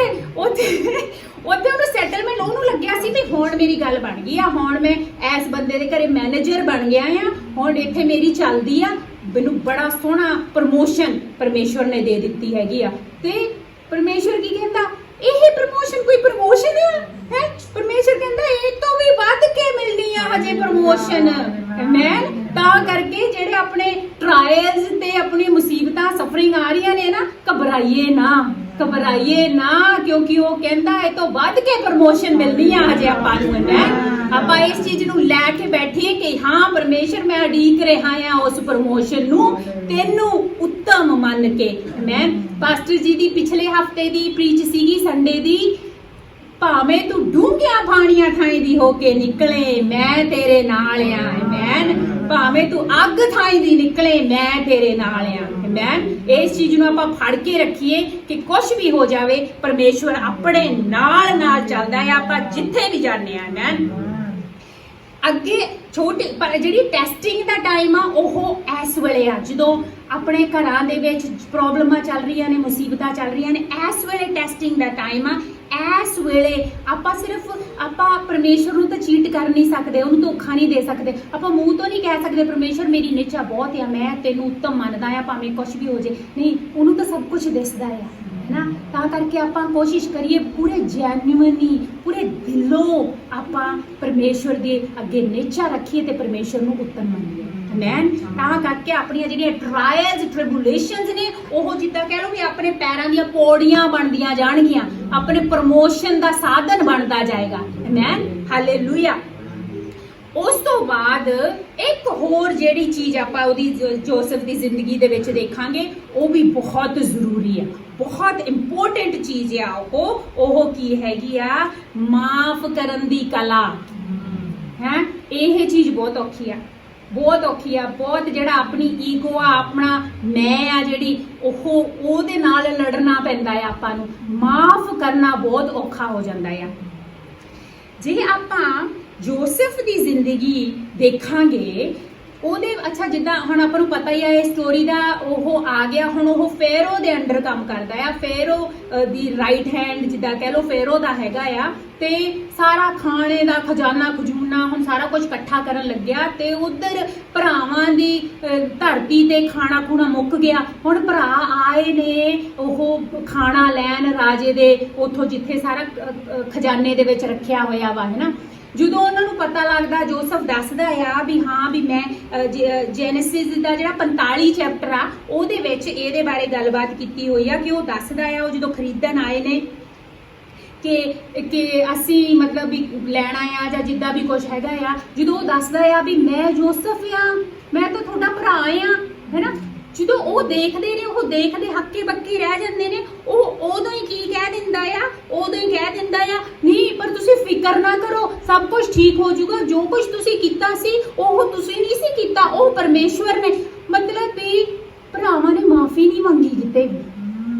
ਉਹਨੂੰ ਸੈਟਲਮੈਂਟ, ਉਹਨੂੰ ਲੱਗਿਆ ਸੀ ਵੀ ਹੁਣ ਮੇਰੀ ਗੱਲ ਬਣ ਗਈ ਆ, ਹੁਣ ਮੈਂ ਇਸ ਬੰਦੇ ਦੇ ਘਰੇ ਮੈਨੇਜਰ ਬਣ ਗਿਆ ਆ, ਹੁਣ ਇੱਥੇ ਮੇਰੀ ਚੱਲਦੀ ਆ, ਮੈਨੂੰ ਬੜਾ ਸੋਹਣਾ ਪ੍ਰਮੋਸ਼ਨ ਪਰਮੇਸ਼ਵਰ ਨੇ ਦੇ ਦਿੱਤੀ ਹੈਗੀ ਆ। ਤੇ ਪਰਮੇਸ਼ਵਰ ਕੀ ਕਹਿੰਦਾ, ਇਹ ਪ੍ਰਮੋਸ਼ਨ ਕੋਈ ਪ੍ਰਮੋਸ਼ਨ ਹੈ? ਪਰਮੇਸ਼ਰ ਕਹਿੰਦਾ ਇਹ ਤੋਂ ਵੀ ਵੱਧ ਕੇ ਮਿਲਣੀ ਆ ਹਜੇ ਪ੍ਰਮੋਸ਼ਨ। ਆਮੇਨ। ਤਾਂ ਕਰਕੇ ਜਿਹੜੇ ਆਪਣੇ ਟ੍ਰਾਇਲਸ ਤੇ ਆਪਣੀ ਮੁਸੀਬਤਾਂ ਸਫਰਿੰਗ ਆ ਰਹੀਆਂ ਨੇ ਨਾ, ਘਬਰਾਈਏ ਨਾ, ਕਿਉਂਕਿ ਉਹ ਕਹਿੰਦਾ ਇਹ ਤੋਂ ਵੱਧ ਕੇ ਪ੍ਰਮੋਸ਼ਨ ਮਿਲਣੀ ਆ ਹਜੇ ਆਪਾਂ ਨੂੰ। ਆਮੇਨ। ਆਪਾਂ ਇਸ ਚੀਜ਼ ਨੂੰ ਲੈ ਕੇ ਬੈਠੀਏ ਕਿ ਹਾਂ ਪਰਮੇਸ਼ਰ, ਮੈਂ ਉਡੀਕ ਰਿਹਾ ਆ ਉਸ ਪ੍ਰਮੋਸ਼ਨ ਨੂੰ, ਤੈਨੂੰ ਉੱਤਮ ਮੰਨ ਕੇ। ਆਮੇਨ। ਪਾਸਟਰ ਜੀ ਦੀ ਪਿਛਲੇ ਹਫਤੇ ਦੀ ਪ੍ਰੀਚ ਸੀਗੀ ਸੰਡੇ ਦੀ, ਭਾਵੇਂ ਤੂੰ ਡੂੰਘਿਆਂ ਪਾਣੀਆਂ ਥਾਈਂ ਦੀ ਹੋ ਕੇ ਨਿਕਲੇ, ਮੈਂ ਤੇਰੇ ਨਾਲ ਆ। ਆਮੇਨ। ਭਾਵੇਂ ਤੂੰ ਅੱਗ ਥਾਈਂ ਦੀ ਨਿਕਲੇ, ਮੈਂ ਤੇਰੇ ਨਾਲ ਆ। ਆਮੇਨ। ਇਸ ਚੀਜ਼ ਨੂੰ ਆਪਾਂ ਫੜ ਕੇ ਰੱਖੀਏ ਕਿ ਕੁਝ ਵੀ ਹੋ ਜਾਵੇ, ਪਰਮੇਸ਼ਵਰ ਆਪਣੇ ਨਾਲ ਚੱਲਦਾ ਹੈ, ਆਪਾਂ ਜਿੱਥੇ ਵੀ ਜਾਂਦੇ ਆ। ਆਮੇਨ। ਅੱਗੇ ਪਰ ਜਿਹੜੀ ਟੈਸਟਿੰਗ ਦਾ ਟਾਈਮ ਆ ਉਹ ਇਸ ਵੇਲੇ ਆ, ਜਦੋਂ ਆਪਣੇ ਘਰਾਂ ਦੇ ਵਿੱਚ ਪ੍ਰੋਬਲਮਾਂ ਚੱਲ ਰਹੀਆਂ ਨੇ, ਮੁਸੀਬਤਾਂ ਚੱਲ ਰਹੀਆਂ ਨੇ, ਇਸ ਵੇਲੇ ਟੈਸਟਿੰਗ ਦਾ ਟਾਈਮ ਆ। ਇਸ ਵੇਲੇ ਆਪਾਂ ਪਰਮੇਸ਼ਰ ਨੂੰ ਤਾਂ ਚੀਟ ਕਰ ਨਹੀਂ ਸਕਦੇ, ਉਹਨੂੰ ਧੋਖਾ ਨਹੀਂ ਦੇ ਸਕਦੇ। ਆਪਾਂ ਮੂੰਹ ਤੋਂ ਨਹੀਂ ਕਹਿ ਸਕਦੇ ਪਰਮੇਸ਼ਰ ਮੇਰੀ ਨਿਚਾ ਬਹੁਤ ਆ, ਮੈਂ ਤੈਨੂੰ ਉੱਤਮ ਮੰਨਦਾ ਆ, ਭਾਵੇਂ ਕੁਝ ਵੀ ਹੋ ਜੇ। ਨਹੀਂ, ਉਹਨੂੰ ਤਾਂ ਸਭ ਕੁਝ ਦਿਸਦਾ ਆ ਨਾ। ਤਾਂ ਕਰਕੇ ਆਪਾਂ ਕੋਸ਼ਿਸ਼ ਕਰੀਏ ਪੂਰੇ ਜੈਨੂਇਨਲੀ, ਪੂਰੇ ਦਿਲੋਂ ਆਪਾਂ ਪਰਮੇਸ਼ਵਰ ਦੇ ਅੱਗੇ ਨਿਚਾ ਰੱਖੀਏ ਤੇ ਪਰਮੇਸ਼ਰ ਨੂੰ ਉੱਤਮ ਮੰਨੀਏ। ਆਮੇਨ। ਤਾਂ ਕਰਕੇ ਆਪਣੀਆਂ ਜਿਹੜੀਆਂ ਟ੍ਰਾਇਲਸ ਟ੍ਰਿਬੂਲੇਸ਼ਨਸ ਨੇ, ਉਹ ਜਿੱਦਾਂ ਕਹਿ ਲਓ ਵੀ ਆਪਣੇ ਪੈਰਾਂ ਦੀਆਂ ਪੌੜੀਆਂ ਬਣਦੀਆਂ ਜਾਣਗੀਆਂ। ਆਪਣੇ ਪ੍ਰਮੋਸ਼ਨ ਦਾ ਸਾਧਨ ਬਣਦਾ ਜਾਏਗਾ। Amen, hallelujah. ਉਸ ਤੋਂ ਬਾਅਦ ਇੱਕ ਹੋਰ ਜਿਹੜੀ ਚੀਜ਼ ਆਪਾਂ ਉਹਦੀ ਜੋਸਫ ਦੀ ਜ਼ਿੰਦਗੀ ਦੇ ਵਿੱਚ ਦੇਖਾਂਗੇ, ਉਹ ਵੀ ਬਹੁਤ ਜ਼ਰੂਰੀ ਆ, ਬਹੁਤ ਇੰਪੋਰਟੈਂਟ ਚੀਜ਼ ਆ। ਉਹ ਕੀ ਹੈਗੀ ਆ? ਮਾਫ ਕਰਨ ਦੀ ਕਲਾ ਹੈ। ਇਹ ਚੀਜ਼ ਬਹੁਤ ਔਖੀ ਆ, ਬਹੁਤ ਔਖੀ ਆ, ਬਹੁਤ ਜਿਹੜਾ ਆਪਣੀ ਈਗੋ ਆ, ਆਪਣਾ ਮੈਂ ਆ ਜਿਹੜੀ, ਉਹਦੇ ਨਾਲ ਲੜਨਾ ਪੈਂਦਾ ਆ। ਆਪਾਂ ਨੂੰ ਮਾਫ ਕਰਨਾ ਬਹੁਤ ਔਖਾ ਹੋ ਜਾਂਦਾ ਆ। ਜੇ ਆਪਾਂ ਜੋਸਫ ਦੀ ਜ਼ਿੰਦਗੀ ਦੇਖਾਂਗੇ, ਉਹਦੇ ਅੱਛਾ ਜਿੱਦਾਂ ਹੁਣ ਆਪਾਂ ਨੂੰ ਪਤਾ ਹੀ ਆ ਇਹ ਸਟੋਰੀ ਦਾ, ਉਹ ਆ ਗਿਆ ਹੁਣ ਉਹ ਫੇਰੋ ਦੇ ਅੰਡਰ ਕੰਮ ਕਰਦਾ ਆ, ਫੇਰੋ ਦੀ ਰਾਈਟ ਹੈਂਡ ਜਿੱਦਾਂ ਕਹਿ ਲਓ ਫੇਰੋ ਦਾ ਹੈਗਾ ਆ, ਤੇ ਸਾਰਾ ਖਾਣੇ ਦਾ ਖਜ਼ਾਨਾ ਖਜੂਨਾ ਹੁਣ ਸਾਰਾ ਕੁਝ ਇਕੱਠਾ ਕਰਨ ਲੱਗਿਆ, ਤੇ ਉਧਰ ਭਰਾਵਾਂ ਦੀ ਧਰਤੀ ਤੇ ਖਾਣਾ ਖੂਣਾ ਮੁੱਕ ਗਿਆ। ਹੁਣ ਭਰਾ ਆਏ ਨੇ ਉਹ ਖਾਣਾ ਲੈਣ ਰਾਜੇ ਦੇ ਉੱਥੋਂ ਜਿੱਥੇ ਸਾਰਾ ਖਜ਼ਾਨੇ ਦੇ ਵਿੱਚ ਰੱਖਿਆ ਹੋਇਆ ਵਾ, ਹੈ ਨਾ। ਜਦੋਂ ਉਹਨਾਂ ਨੂੰ ਪਤਾ ਲੱਗਦਾ, ਜੋਸਫ ਦੱਸਦਾ ਆ ਵੀ ਹਾਂ ਵੀ ਮੈਂ ਜੈਨੇਸਿਸ ਦਾ ਜਿਹੜਾ 45 ਚੈਪਟਰ ਆ ਉਹਦੇ ਵਿੱਚ ਇਹਦੇ ਬਾਰੇ ਗੱਲਬਾਤ ਕੀਤੀ ਹੋਈ ਆ, ਕਿ ਉਹ ਦੱਸਦਾ ਆ ਉਹ ਜਦੋਂ ਖਰੀਦਣ ਆਏ ਨੇ ਕਿ ਅਸੀਂ ਮਤਲਬ ਵੀ ਲੈਣਾ ਆ ਜਾਂ ਜਿੱਦਾਂ ਵੀ ਕੁਝ ਹੈਗਾ ਆ, ਜਦੋਂ ਉਹ ਦੱਸਦਾ ਆ ਵੀ ਮੈਂ ਜੋਸਫ ਆ, ਮੈਂ ਤਾਂ ਤੁਹਾਡਾ ਭਰਾ ਆ, ਹੈਨਾ। ਜਦੋਂ ਉਹ ਦੇਖਦੇ ਨੇ, ਉਹ ਦੇਖਦੇ ਹੱਕੇ ਬੱਕੇ ਰਹਿ ਜਾਂਦੇ ਨੇ। ਉਹ ਉਦੋਂ ਹੀ ਕੀ ਕਹਿ ਦਿੰਦਾ ਆ? ਉਦੋਂ ਹੀ ਕਹਿ ਦਿੰਦਾ ਆ, ਨਹੀਂ ਪਰ ਤੁਸੀਂ ਫਿਕਰ ਨਾ ਕਰੋ, ਸਭ ਕੁਝ ਠੀਕ ਹੋ ਜਾਊਗਾ, ਜੋ ਕੁਝ ਤੁਸੀਂ ਕੀਤਾ ਸੀ ਉਹ ਤੁਸੀਂ ਨਹੀਂ ਸੀ ਕੀਤਾ, ਉਹ ਪਰਮੇਸ਼ਵਰ ਨੇ। ਮਤਲਬ ਵੀ ਭਰਾਵਾਂ ਨੇ ਮਾਫੀ ਨਹੀਂ ਮੰਗੀ ਕਿਤੇ ਵੀ,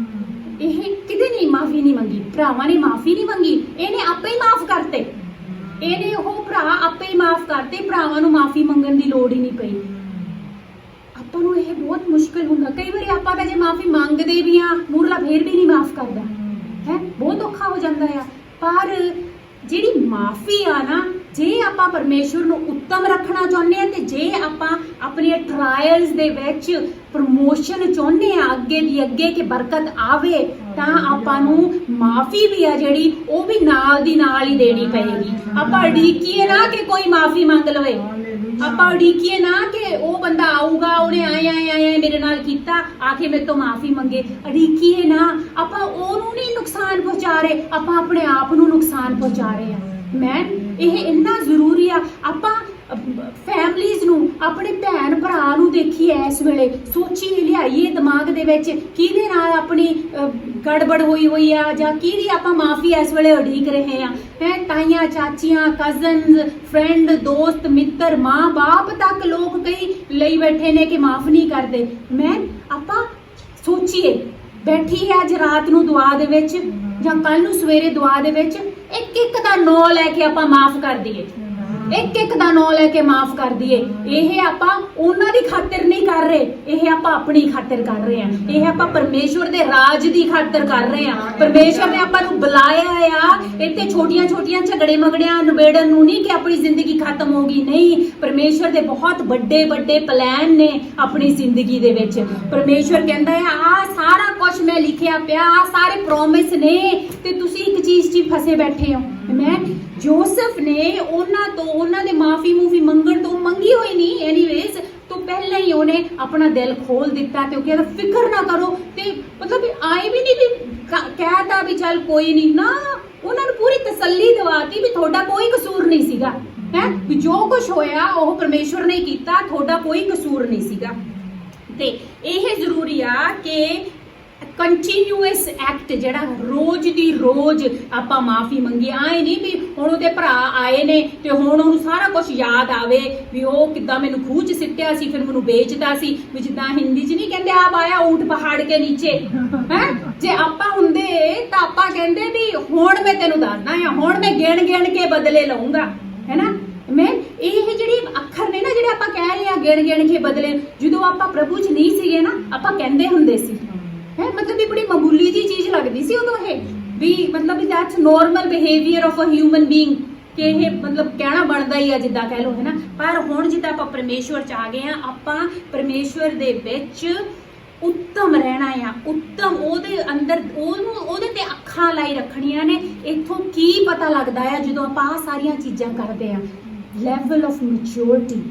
ਇਹ ਕਿਤੇ ਨਹੀਂ ਮਾਫੀ ਨਹੀਂ ਮੰਗੀ, ਭਰਾਵਾਂ ਨੇ ਮਾਫੀ ਨਹੀਂ ਮੰਗੀ, ਇਹਨੇ ਆਪੇ ਹੀ ਮਾਫ ਕਰਤੇ, ਇਹਨੇ ਉਹ ਭਰਾ ਆਪੇ ਹੀ ਮਾਫ ਕਰਤੇ, ਭਰਾਵਾਂ ਨੂੰ ਮਾਫੀ ਮੰਗਣ ਦੀ ਲੋੜ ਹੀ ਨਹੀਂ ਪਈ। ਆਪਾਂ ਨੂੰ ਇਹ ਬਹੁਤ ਮੁਸ਼ਕਿਲ ਹੁੰਦਾ, ਕਈ ਵਾਰੀ ਆਪਾਂ ਤਾਂ ਜੇ ਮਾਫੀ ਮੰਗਦੇ ਵੀ ਆ, ਮੂਰਲਾ ਫੇਰ ਵੀ ਨਹੀਂ ਮਾਫ ਕਰਦਾ ਹੈ, ਬਹੁਤ ਔਖਾ ਹੋ ਜਾਂਦਾ ਆ। ਪਰ ਜਿਹੜੀ ਮਾਫੀ ਆ ਨਾ, ਜੇ ਆਪਾਂ ਪਰਮੇਸ਼ਵਰ ਨੂੰ ਉੱਤਮ ਰੱਖਣਾ ਚਾਹੁੰਦੇ ਆ, ਤੇ ਜੇ ਆਪਾਂ ਆਪਣੀਆਂ ਟਰਾਇਲਸ ਦੇ ਵਿੱਚ ਪ੍ਰਮੋਸ਼ਨ ਚਾਹੁੰਦੇ ਆ, ਅੱਗੇ ਦੀ ਅੱਗੇ ਕਿ ਬਰਕਤ ਆਵੇ, ਤਾਂ ਆਪਾਂ ਨੂੰ ਮਾਫੀ ਵੀ ਆ ਜਿਹੜੀ ਉਹ ਵੀ ਨਾਲ ਦੀ ਨਾਲ ਹੀ ਦੇਣੀ ਪਏਗੀ। ਆਪਾਂ ਉਡੀਕੀਏ ਨਾ ਕਿ ਕੋਈ ਮਾਫੀ ਮੰਗ ਲਵੇ, ਆਪਾਂ ਉਡੀਕੀਏ ਨਾ ਕਿ ਉਹ ਬੰਦਾ ਆਊਗਾ, ਉਹਨੇ ਆਏ ਮੇਰੇ ਨਾਲ ਕੀਤਾ, ਆ ਕੇ ਮੇਰੇ ਤੋਂ ਮਾਫੀ ਮੰਗੇ, ਉਡੀਕੀਏ ਨਾ। ਆਪਾਂ ਉਹਨੂੰ ਨਹੀਂ ਨੁਕਸਾਨ ਪਹੁੰਚਾ ਰਹੇ, ਆਪਾਂ ਆਪਣੇ ਆਪ ਨੂੰ ਨੁਕਸਾਨ ਪਹੁੰਚਾ ਰਹੇ ਆ। ਇਹ ਇੰਨਾ ਜ਼ਰੂਰੀ ਆ। ਆਪਾਂ ਫੈਮਲੀਜ਼ ਨੂੰ, ਆਪਣੇ ਭੈਣ ਭਰਾ ਨੂੰ ਦੇਖੀਏ, ਇਸ ਵੇਲੇ ਸੋਚੀਏ, ਲਿਆਈਏ ਦਿਮਾਗ ਦੇ ਵਿੱਚ ਕਿਹਦੇ ਨਾਲ ਆਪਣੀ ਗੜਬੜ ਹੋਈ ਆ, ਜਾਂ ਕਿਹਦੀ ਆਪਾਂ ਮਾਫੀ ਇਸ ਵੇਲੇ ਉਡੀਕ ਰਹੇ ਆ। ਤਾਈਆਂ, ਚਾਚੀਆਂ, ਕਜ਼ਨਸ, ਫਰੈਂਡ, ਦੋਸਤ, ਮਿੱਤਰ, ਮਾਂ ਬਾਪ ਤੱਕ ਲੋਕ ਕਈ ਲਈ ਬੈਠੇ ਨੇ ਕਿ ਮਾਫ ਨਹੀਂ ਕਰਦੇ। ਆਪਾਂ ਸੋਚੀਏ, ਬੈਠੀ ਹੈ ਅੱਜ ਰਾਤ ਨੂੰ ਦੁਆ ਦੇ ਵਿੱਚ ਜਾਂ ਕੱਲ ਨੂੰ ਸਵੇਰੇ ਦੁਆ ਦੇ ਵਿੱਚ, ਇੱਕ ਇੱਕ ਦਾ ਨਾਂ ਲੈ ਕੇ ਆਪਾਂ ਮਾਫ ਕਰ ਦਈਏ, ਇੱਕ ਇੱਕ ਦਾ ਨਾਂ ਲੈ ਕੇ ਮਾਫ ਕਰ ਦਈਏ। ਇਹ ਆਪਾਂ ਉਹਨਾਂ ਦੀ ਖਾਤਰ ਨਹੀਂ ਕਰ ਰਹੇ, ਇਹ ਆਪਾਂ ਆਪਣੀ ਖਾਤਰ ਕਰ ਰਹੇ ਆ, ਇਹ ਆਪਾਂ ਪਰਮੇਸ਼ਵਰ ਦੇ ਰਾਜ ਦੀ ਖਾਤਰ ਕਰ ਰਹੇ ਆ। ਪਰਮੇਸ਼ਵਰ ਨੇ ਆਪਾਂ ਨੂੰ ਬੁਲਾਇਆ ਆ ਇੱਥੇ ਛੋਟੀਆਂ ਛੋਟੀਆਂ ਝਗੜੇ ਮਗੜਿਆਂ ਨਿਬੇੜਨ ਨੂੰ ਨਹੀਂ, ਕਿ ਆਪਣੀ ਜ਼ਿੰਦਗੀ ਖਤਮ ਹੋ ਗਈ, ਨਹੀਂ। ਪਰਮੇਸ਼ਵਰ ਦੇ ਬਹੁਤ ਵੱਡੇ ਵੱਡੇ ਪਲਾਨ ਨੇ ਆਪਣੀ ਜ਼ਿੰਦਗੀ ਦੇ ਵਿੱਚ। ਪਰਮੇਸ਼ਵਰ ਕਹਿੰਦਾ ਆ ਸਾਰਾ ਕੁਝ ਮੈਂ ਲਿਖਿਆ ਪਿਆ, ਸਾਰੇ ਪ੍ਰੋਮਿਸ ਨੇ, ਤੇ ਤੁਸੀਂ ਇੱਕ ਚੀਜ਼ 'ਚ ਫਸੇ ਬੈਠੇ ਹੋ। ਜੋਸਫ ਨੇ ਉਹਨਾਂ ਦੇ ਮਾਫੀ ਮੰਗਣ ਤੋਂ ਮੰਗੀ ਹੋਈ ਨਹੀਂ, ਐਨੀਵੇਜ਼ ਤੋਂ ਪਹਿਲਾਂ ਹੀ ਉਹਨੇ ਆਪਣਾ ਦਿਲ ਖੋਲ ਦਿੱਤਾ, ਤੇ ਉਹ ਕਹਿੰਦਾ ਫਿਕਰ ਨਾ ਕਰੋ, ਤੇ ਮਤਲਬ ਆਏ ਵੀ ਨਹੀਂ ਵੀ ਕਹਿਤਾ ਵੀ ਚੱਲ ਕੋਈ ਨਹੀਂ ਨਾ, ਉਹਨਾਂ ਨੂੰ ਪੂਰੀ ਤਸੱਲੀ ਦਿਵਾਤੀ ਵੀ ਤੁਹਾਡਾ ਕੋਈ ਕਸੂਰ ਨਹੀਂ ਸੀਗਾ, ਹੈ ਵੀ ਜੋ ਕੁਝ ਹੋਇਆ ਉਹ ਪਰਮੇਸ਼ਵਰ ਨੇ ਕੀਤਾ, ਤੁਹਾਡਾ ਕੋਈ ਕਸੂਰ ਨਹੀਂ ਸੀਗਾ। ਤੇ ਇਹ ਜ਼ਰੂਰੀ ਆ ਕਿ ਕੰਟੀਨਿਊਅਸ ਐਕਟ ਜਿਹੜਾ ਰੋਜ਼ ਦੀ ਰੋਜ਼ ਆਪਾਂ ਮਾਫੀ ਮੰਗੀ। ਆਏ ਨਹੀਂ ਵੀ ਹੁਣ ਉਹਦੇ ਭਰਾ ਆਏ ਨੇ ਤੇ ਹੁਣ ਉਹਨੂੰ ਸਾਰਾ ਕੁਝ ਯਾਦ ਆਵੇ ਵੀ ਉਹ ਕਿੱਦਾਂ ਮੈਨੂੰ ਖੂਹ 'ਚ ਸਿੱਟਿਆ ਸੀ, ਫਿਰ ਮੈਨੂੰ ਵੇਚਦਾ ਸੀ, ਵੀ ਜਿੱਦਾਂ ਹਿੰਦੀ 'ਚ ਨਹੀਂ ਕਹਿੰਦੇ ਆਪ ਆਇਆ ਊਂਟ ਪਹਾੜ ਕੇ ਨੀਚੇ, ਹੈ। ਜੇ ਆਪਾਂ ਹੁੰਦੇ ਤਾਂ ਆਪਾਂ ਕਹਿੰਦੇ ਵੀ ਹੁਣ ਮੈਂ ਤੈਨੂੰ ਦੱਸਦਾ ਆ, ਹੁਣ ਮੈਂ ਗਿਣ ਕੇ ਬਦਲੇ ਲਊਂਗਾ, ਹੈ ਨਾ। ਇਹ ਜਿਹੜੇ ਅੱਖਰ ਨੇ ਨਾ ਜਿਹੜੇ ਆਪਾਂ ਕਹਿ ਰਹੇ ਆ ਗਿਣ ਕੇ ਬਦਲੇ, ਜਦੋਂ ਆਪਾਂ ਪ੍ਰਭੂ 'ਚ ਨਹੀਂ ਸੀਗੇ ਨਾ, ਆਪਾਂ ਕਹਿੰਦੇ ਹੁੰਦੇ ਸੀ, ਹੈ ਮਤਲਬ ਵੀ ਬੜੀ ਮਾਮੂਲੀ ਜੀ ਚੀਜ਼ ਲੱਗਦੀ ਸੀ ਉਦੋਂ, ਇਹ ਵੀ ਮਤਲਬ ਵੀ that's normal behaviour of a human being, ਕਿ ਇਹ ਮਤਲਬ ਕਹਿਣਾ ਬਣਦਾ ਹੀ ਆ ਜਿੱਦਾਂ ਕਹਿ ਲਓ, ਹੈ ਨਾ। ਪਰ ਹੁਣ ਜਿੱਦਾਂ ਆਪਾਂ ਪਰਮੇਸ਼ਵਰ 'ਚ ਆ ਗਏ ਆ, ਆਪਾਂ ਪਰਮੇਸ਼ਵਰ ਦੇ ਵਿੱਚ ਉੱਤਮ ਰਹਿਣਾ ਆ, ਉੱਤਮ ਉਹਦੇ ਅੰਦਰ ਉਹਦੇ ਤੇ ਅੱਖਾਂ ਲਾਈ ਰੱਖਣੀਆਂ ਨੇ। ਇੱਥੋਂ ਕੀ ਪਤਾ ਲੱਗਦਾ ਆ ਜਦੋਂ ਆਪਾਂ ਆਹ ਸਾਰੀਆਂ ਚੀਜ਼ਾਂ ਕਰਦੇ ਆ? ਲੈਵਲ ਆਫ ਮੈਚੁਰਿਟੀ,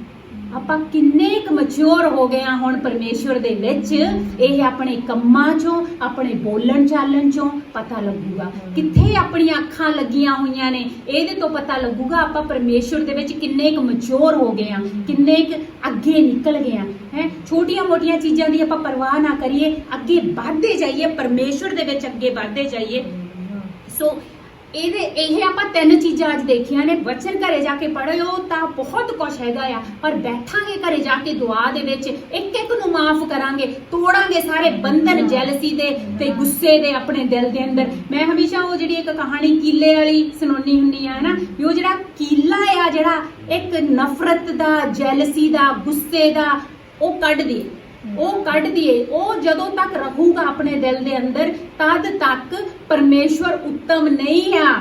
ਆਪਾਂ ਕਿੰਨੇ ਕੁ ਮੈਚੁਰ ਹੋ ਗਏ ਆ ਹੁਣ ਪਰਮੇਸ਼ਵਰ ਦੇ ਵਿੱਚ। ਇਹ ਆਪਣੇ ਕੰਮਾਂ ਚੋਂ, ਆਪਣੇ ਬੋਲਣ ਚਾਲਣ ਚੋਂ ਪਤਾ ਲੱਗੂਗਾ। ਕਿੱਥੇ ਆਪਣੀਆਂ ਅੱਖਾਂ ਲੱਗੀਆਂ ਹੋਈਆਂ ਨੇ ਇਹਦੇ ਤੋਂ ਪਤਾ ਲੱਗੂਗਾ ਆਪਾਂ ਪਰਮੇਸ਼ਵਰ ਦੇ ਵਿੱਚ ਕਿੰਨੇ ਕੁ ਮੈਚੁਰ ਹੋ ਗਏ ਆ, ਕਿੰਨੇ ਕੁ ਅੱਗੇ ਨਿਕਲ ਗਏ ਆ। ਹੈ ਛੋਟੀਆਂ ਮੋਟੀਆਂ ਚੀਜ਼ਾਂ ਦੀ ਆਪਾਂ ਪਰਵਾਹ ਨਾ ਕਰੀਏ, ਅੱਗੇ ਵਧਦੇ ਜਾਈਏ, ਪਰਮੇਸ਼ਵਰ ਦੇ ਵਿੱਚ ਅੱਗੇ ਵਧਦੇ ਜਾਈਏ। ਸੋ ਇਹ ਆਪਾਂ 3 ਚੀਜ਼ਾਂ ਅੱਜ ਦੇਖੀਆਂ ਨੇ। ਵਚਨ ਘਰੇ ਜਾ ਕੇ ਪੜ੍ਹਿਓ ਤਾਂ ਬਹੁਤ ਕੁਝ ਹੈਗਾ ਆ, ਪਰ ਬੈਠਾਂਗੇ ਘਰੇ ਜਾ ਕੇ ਦੁਆ ਦੇ ਵਿੱਚ, ਇੱਕ ਇੱਕ ਨੂੰ ਮਾਫ ਕਰਾਂਗੇ, ਤੋੜਾਂਗੇ ਸਾਰੇ ਬੰਧਨ ਜੈਲਸੀ ਦੇ ਤੇ ਗੁੱਸੇ ਦੇ ਆਪਣੇ ਦਿਲ ਦੇ ਅੰਦਰ। ਮੈਂ ਹਮੇਸ਼ਾ ਉਹ ਜਿਹੜੀ ਇੱਕ ਕਹਾਣੀ ਕੀਲੇ ਵਾਲੀ ਸੁਣਾਉਣੀ ਹੁੰਦੀ ਆ ਨਾ, ਵੀ ਉਹ ਜਿਹੜਾ ਕੀਲਾ ਆ, ਜਿਹੜਾ ਇੱਕ ਨਫ਼ਰਤ ਦਾ, ਜੈਲਸੀ ਦਾ, ਗੁੱਸੇ ਦਾ, ਉਹ ਕੱਢ ਦਈਏ। ਉਹ ਜਦੋਂ ਤੱਕ ਰਹੂਗਾ ਆਪਣੇ ਦਿਲ ਦੇ ਅੰਦਰ, ਤਦ ਤੱਕ ਪਰਮੇਸ਼ਵਰ ਉੱਤਮ ਨਹੀਂ ਆ।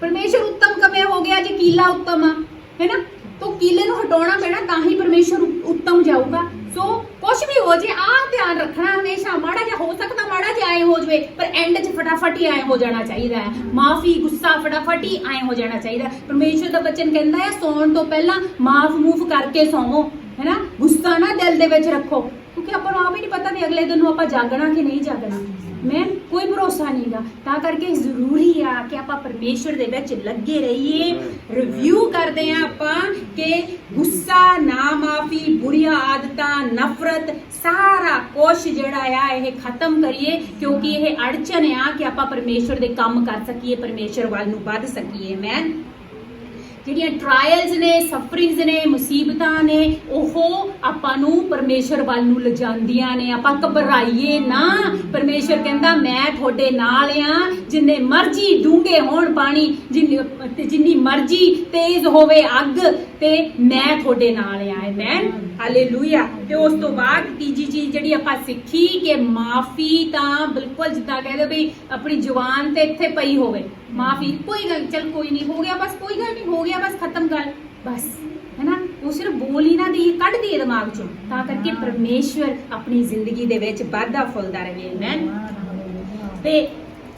ਪਰਮੇਸ਼ਵਰ ਉੱਤਮ ਕਵੇਂ ਹੋ ਗਿਆ ਜੇ ਕੀਲਾ ਉੱਤਮ ਆ, ਹੈ ਨਾ? ਤਾਂ ਕੀਲੇ ਨੂੰ ਹਟਾਉਣਾ ਪੈਣਾ, ਤਾਂ ਹੀ ਪਰਮੇਸ਼ਵਰ ਉੱਤਮ ਜਾਊਗਾ। ਸੋ ਕੁਛ ਵੀ ਹੋ ਜੇ, ਆਹ ਧਿਆਨ ਰੱਖਣਾ ਹਮੇਸ਼ਾ। ਮਾੜਾ ਜਿਹਾ ਹੋ ਸਕਦਾ, ਮਾੜਾ ਜਿਹਾ ਐ ਹੋ ਜਵੇ, ਪਰ ਐਂਡ 'ਚ ਫਟਾਫਟ ਹੀ ਐ ਹੋ ਜਾਣਾ ਚਾਹੀਦਾ ਹੈ। ਮਾਫੀ, ਗੁੱਸਾ ਫਟਾਫਟ ਹੀ ਐ ਹੋ ਜਾਣਾ ਚਾਹੀਦਾ। ਪਰਮੇਸ਼ਵਰ ਦਾ ਬਚਨ ਕਹਿੰਦਾ ਹੈ, ਸੌਣ ਤੋਂ ਪਹਿਲਾਂ ਮਾਫ ਮੂਫ ਕਰਕੇ ਸੌਵੋ, ਹੈ ਨਾ? ਗੁੱਸਾ ਨਾ ਦਿਲ ਦੇ ਵਿੱਚ ਰੱਖੋ, ਕਿਉਂਕਿ ਆਪਾਂ ਨੂੰ ਆਪ ਹੀ ਨਹੀਂ ਪਤਾ ਵੀ ਅਗਲੇ ਦਿਨ ਨੂੰ ਆਪਾਂ ਜਾਗਣਾ ਕਿ ਨਹੀਂ ਜਾਗਣਾ। ਮੈਂ ਕੋਈ ਭਰੋਸਾ ਨਹੀਂਗਾ। ਤਾਂ ਕਰਕੇ ਜ਼ਰੂਰੀ ਆ ਕਿ ਆਪਾਂ ਪਰਮੇਸ਼ਵਰ ਦੇ ਵਿੱਚ ਲੱਗੇ ਰਹੀਏ। ਰਿਵਿਊ ਕਰਦੇ ਆ ਆਪਾਂ ਕਿ ਗੁੱਸਾ, ਨਾ ਮਾਫੀ, ਬੁਰੀਆਂ ਆਦਤਾਂ, ਨਫ਼ਰਤ, ਸਾਰਾ ਕੁਛ ਜਿਹੜਾ ਆ ਇਹ ਖਤਮ ਕਰੀਏ, ਕਿਉਂਕਿ ਇਹ ਅੜਚਨ ਆ ਕਿ ਆਪਾਂ ਪਰਮੇਸ਼ਵਰ ਦੇ ਕੰਮ ਕਰ ਸਕੀਏ, ਪਰਮੇਸ਼ਵਰ ਵੱਲ ਨੂੰ ਵੱਧ ਸਕੀਏ। ਮੈਂ ਜਿਹੜੀਆਂ ਟਰਾਇਲਸ ਨੇ, ਸਫਰਿੰਗਸ ਨੇ, ਮੁਸੀਬਤਾਂ ਨੇ, ਉਹ ਆਪਾਂ ਨੂੰ ਪਰਮੇਸ਼ਰ ਵੱਲ ਨੂੰ ਲਿਜਾਂਦੀਆਂ ਨੇ। ਆਪਾਂ ਘਬਰਾਈਏ ਨਾ। ਪਰਮੇਸ਼ਰ ਕਹਿੰਦਾ ਮੈਂ ਤੁਹਾਡੇ ਨਾਲ ਆ। ਜਿੰਨੇ ਮਰਜ਼ੀ ਡੂੰਘੇ ਹੋਣ ਪਾਣੀ, ਜਿੰਨੀ ਮਰਜ਼ੀ ਤੇਜ਼ ਹੋਵੇ ਅੱਗ, ਤੇ ਮੈਂ ਤੁਹਾਡੇ ਨਾਲ ਆ। Amen, hallelujah. ਤੇ ਉਸ ਤੋਂ ਬਾਅਦ ਤੀਜੀ ਚੀਜ਼ ਜਿਹੜੀ ਆਪਾਂ ਸਿੱਖੀ ਕਿ ਮਾਫੀ ਤਾਂ ਬਿਲਕੁਲ ਜਿੱਦਾਂ ਕਹਿੰਦੇ ਵੀ ਆਪਣੀ ਜ਼ੁਬਾਨ ਤੇ ਇੱਥੇ ਪਈ ਹੋਵੇ। ਮਾਫੀ, ਕੋਈ ਗੱਲ, ਚਲ ਕੋਈ ਨਹੀਂ, ਹੋ ਗਿਆ ਬਸ, ਕੋਈ ਗੱਲ ਨਹੀਂ, ਹੋ ਗਿਆ ਬਸ, ਖਤਮ ਗੱਲ, ਬਸ, ਹੈ ਨਾ? ਉਹ ਸਿਰਫ ਬੋਲ ਹੀ ਨਾ ਦੀ, ਕੱਢ ਦੀ ਦਿਮਾਗ ਚੋਂ। ਤਾਂ ਕਰਕੇ ਪਰਮੇਸ਼ਵਰ ਆਪਣੀ ਜ਼ਿੰਦਗੀ ਦੇ ਵਿੱਚ ਵਾਧਾ ਫੁੱਲਦਾ ਰਹੇ। ਆਮੇਨ। ਤੇ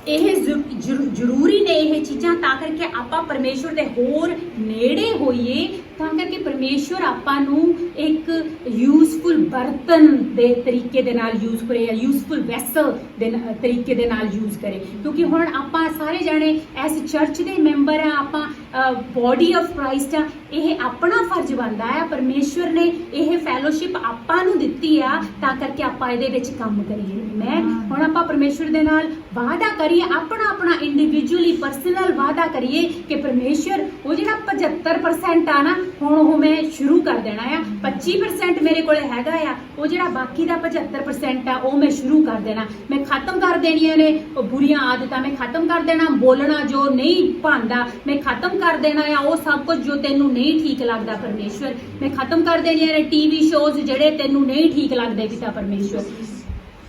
ਇਹ ਜ਼ਰੂਰੀ ਨੇ ਇਹ ਚੀਜ਼ਾਂ, ਤਾਂ ਕਰਕੇ ਆਪਾਂ ਪਰਮੇਸ਼ਵਰ ਦੇ ਹੋਰ ਨੇੜੇ ਹੋਈਏ। ਤਾਂ ਕਰਕੇ ਪਰਮੇਸ਼ਵਰ ਆਪਾਂ ਨੂੰ ਇੱਕ ਯੂਜ਼ਫੁਲ ਬਰਤਨ ਦੇ ਤਰੀਕੇ ਦੇ ਨਾਲ ਯੂਜ਼ ਕਰੇ, ਜਾਂ ਯੂਜ਼ਫੁਲ ਵੈਸਲ ਦੇ ਤਰੀਕੇ ਦੇ ਨਾਲ ਯੂਜ਼ ਕਰੇ। ਕਿਉਂਕਿ ਹੁਣ ਆਪਾਂ ਸਾਰੇ ਜਾਣੇ ਇਸ ਚਰਚ ਦੇ ਮੈਂਬਰ ਆ, ਆਪਾਂ ਬੋਡੀ ਆਫ ਕ੍ਰਾਈਸਟ ਆ। ਇਹ ਆਪਣਾ ਫਰਜ਼ ਬਣਦਾ ਆ। ਪਰਮੇਸ਼ਵਰ ਨੇ ਇਹ ਫੈਲੋਸ਼ਿਪ ਆਪਾਂ ਨੂੰ ਦਿੱਤੀ ਆ, ਤਾਂ ਕਰਕੇ ਆਪਾਂ ਇਹਦੇ ਵਿੱਚ ਕੰਮ ਕਰੀਏ। ਹੁਣ ਆਪਾਂ ਪਰਮੇਸ਼ਵਰ ਦੇ ਨਾਲ ਵਾਅਦਾ ਕਰੀਏ, ਆਪਣਾ ਇੰਡੀਵਿਜੂਅਲੀ ਪਰਸਨਲ ਵਾਅਦਾ ਕਰੀਏ ਕਿ ਪਰਮੇਸ਼ਵਰ, ਉਹ ਜਿਹੜਾ 75% ਆ ਨਾ, ਹੁਣ ਉਹ ਮੈਂ ਸ਼ੁਰੂ ਕਰ ਦੇਣਾ ਆ। 25% ਮੇਰੇ ਕੋਲੇ ਹੈਗਾ ਆ, ਉਹ ਜਿਹੜਾ ਬਾਕੀ ਦਾ 75% ਆ, ਉਹ ਮੈਂ ਸ਼ੁਰੂ ਕਰ ਦੇਣਾ। ਮੈਂ ਖਤਮ ਕਰ ਦੇਣੀਆਂ ਨੇ ਉਹ ਬੁਰੀਆਂ ਆਦਤਾਂ, ਮੈਂ ਖਤਮ ਕਰ ਦੇਣਾ ਬੋਲਣਾ ਜੋ ਨਹੀਂ ਭਾਂਦਾ, ਮੈਂ ਖਤਮ ਕਰ ਦੇਣਾ ਆ ਉਹ ਸਭ ਕੁਝ ਜੋ ਤੈਨੂੰ ਨਹੀਂ ਠੀਕ ਲੱਗਦਾ ਪਰਮੇਸ਼ਵਰ। ਮੈਂ ਖਤਮ ਕਰ ਦੇਣੀਆਂ ਨੇ ਟੀਵੀ ਸ਼ੋਜ਼ ਜਿਹੜੇ ਤੈਨੂੰ ਨਹੀਂ ਠੀਕ ਲੱਗਦੇ ਪਿਤਾ ਪਰਮੇਸ਼ਵਰ।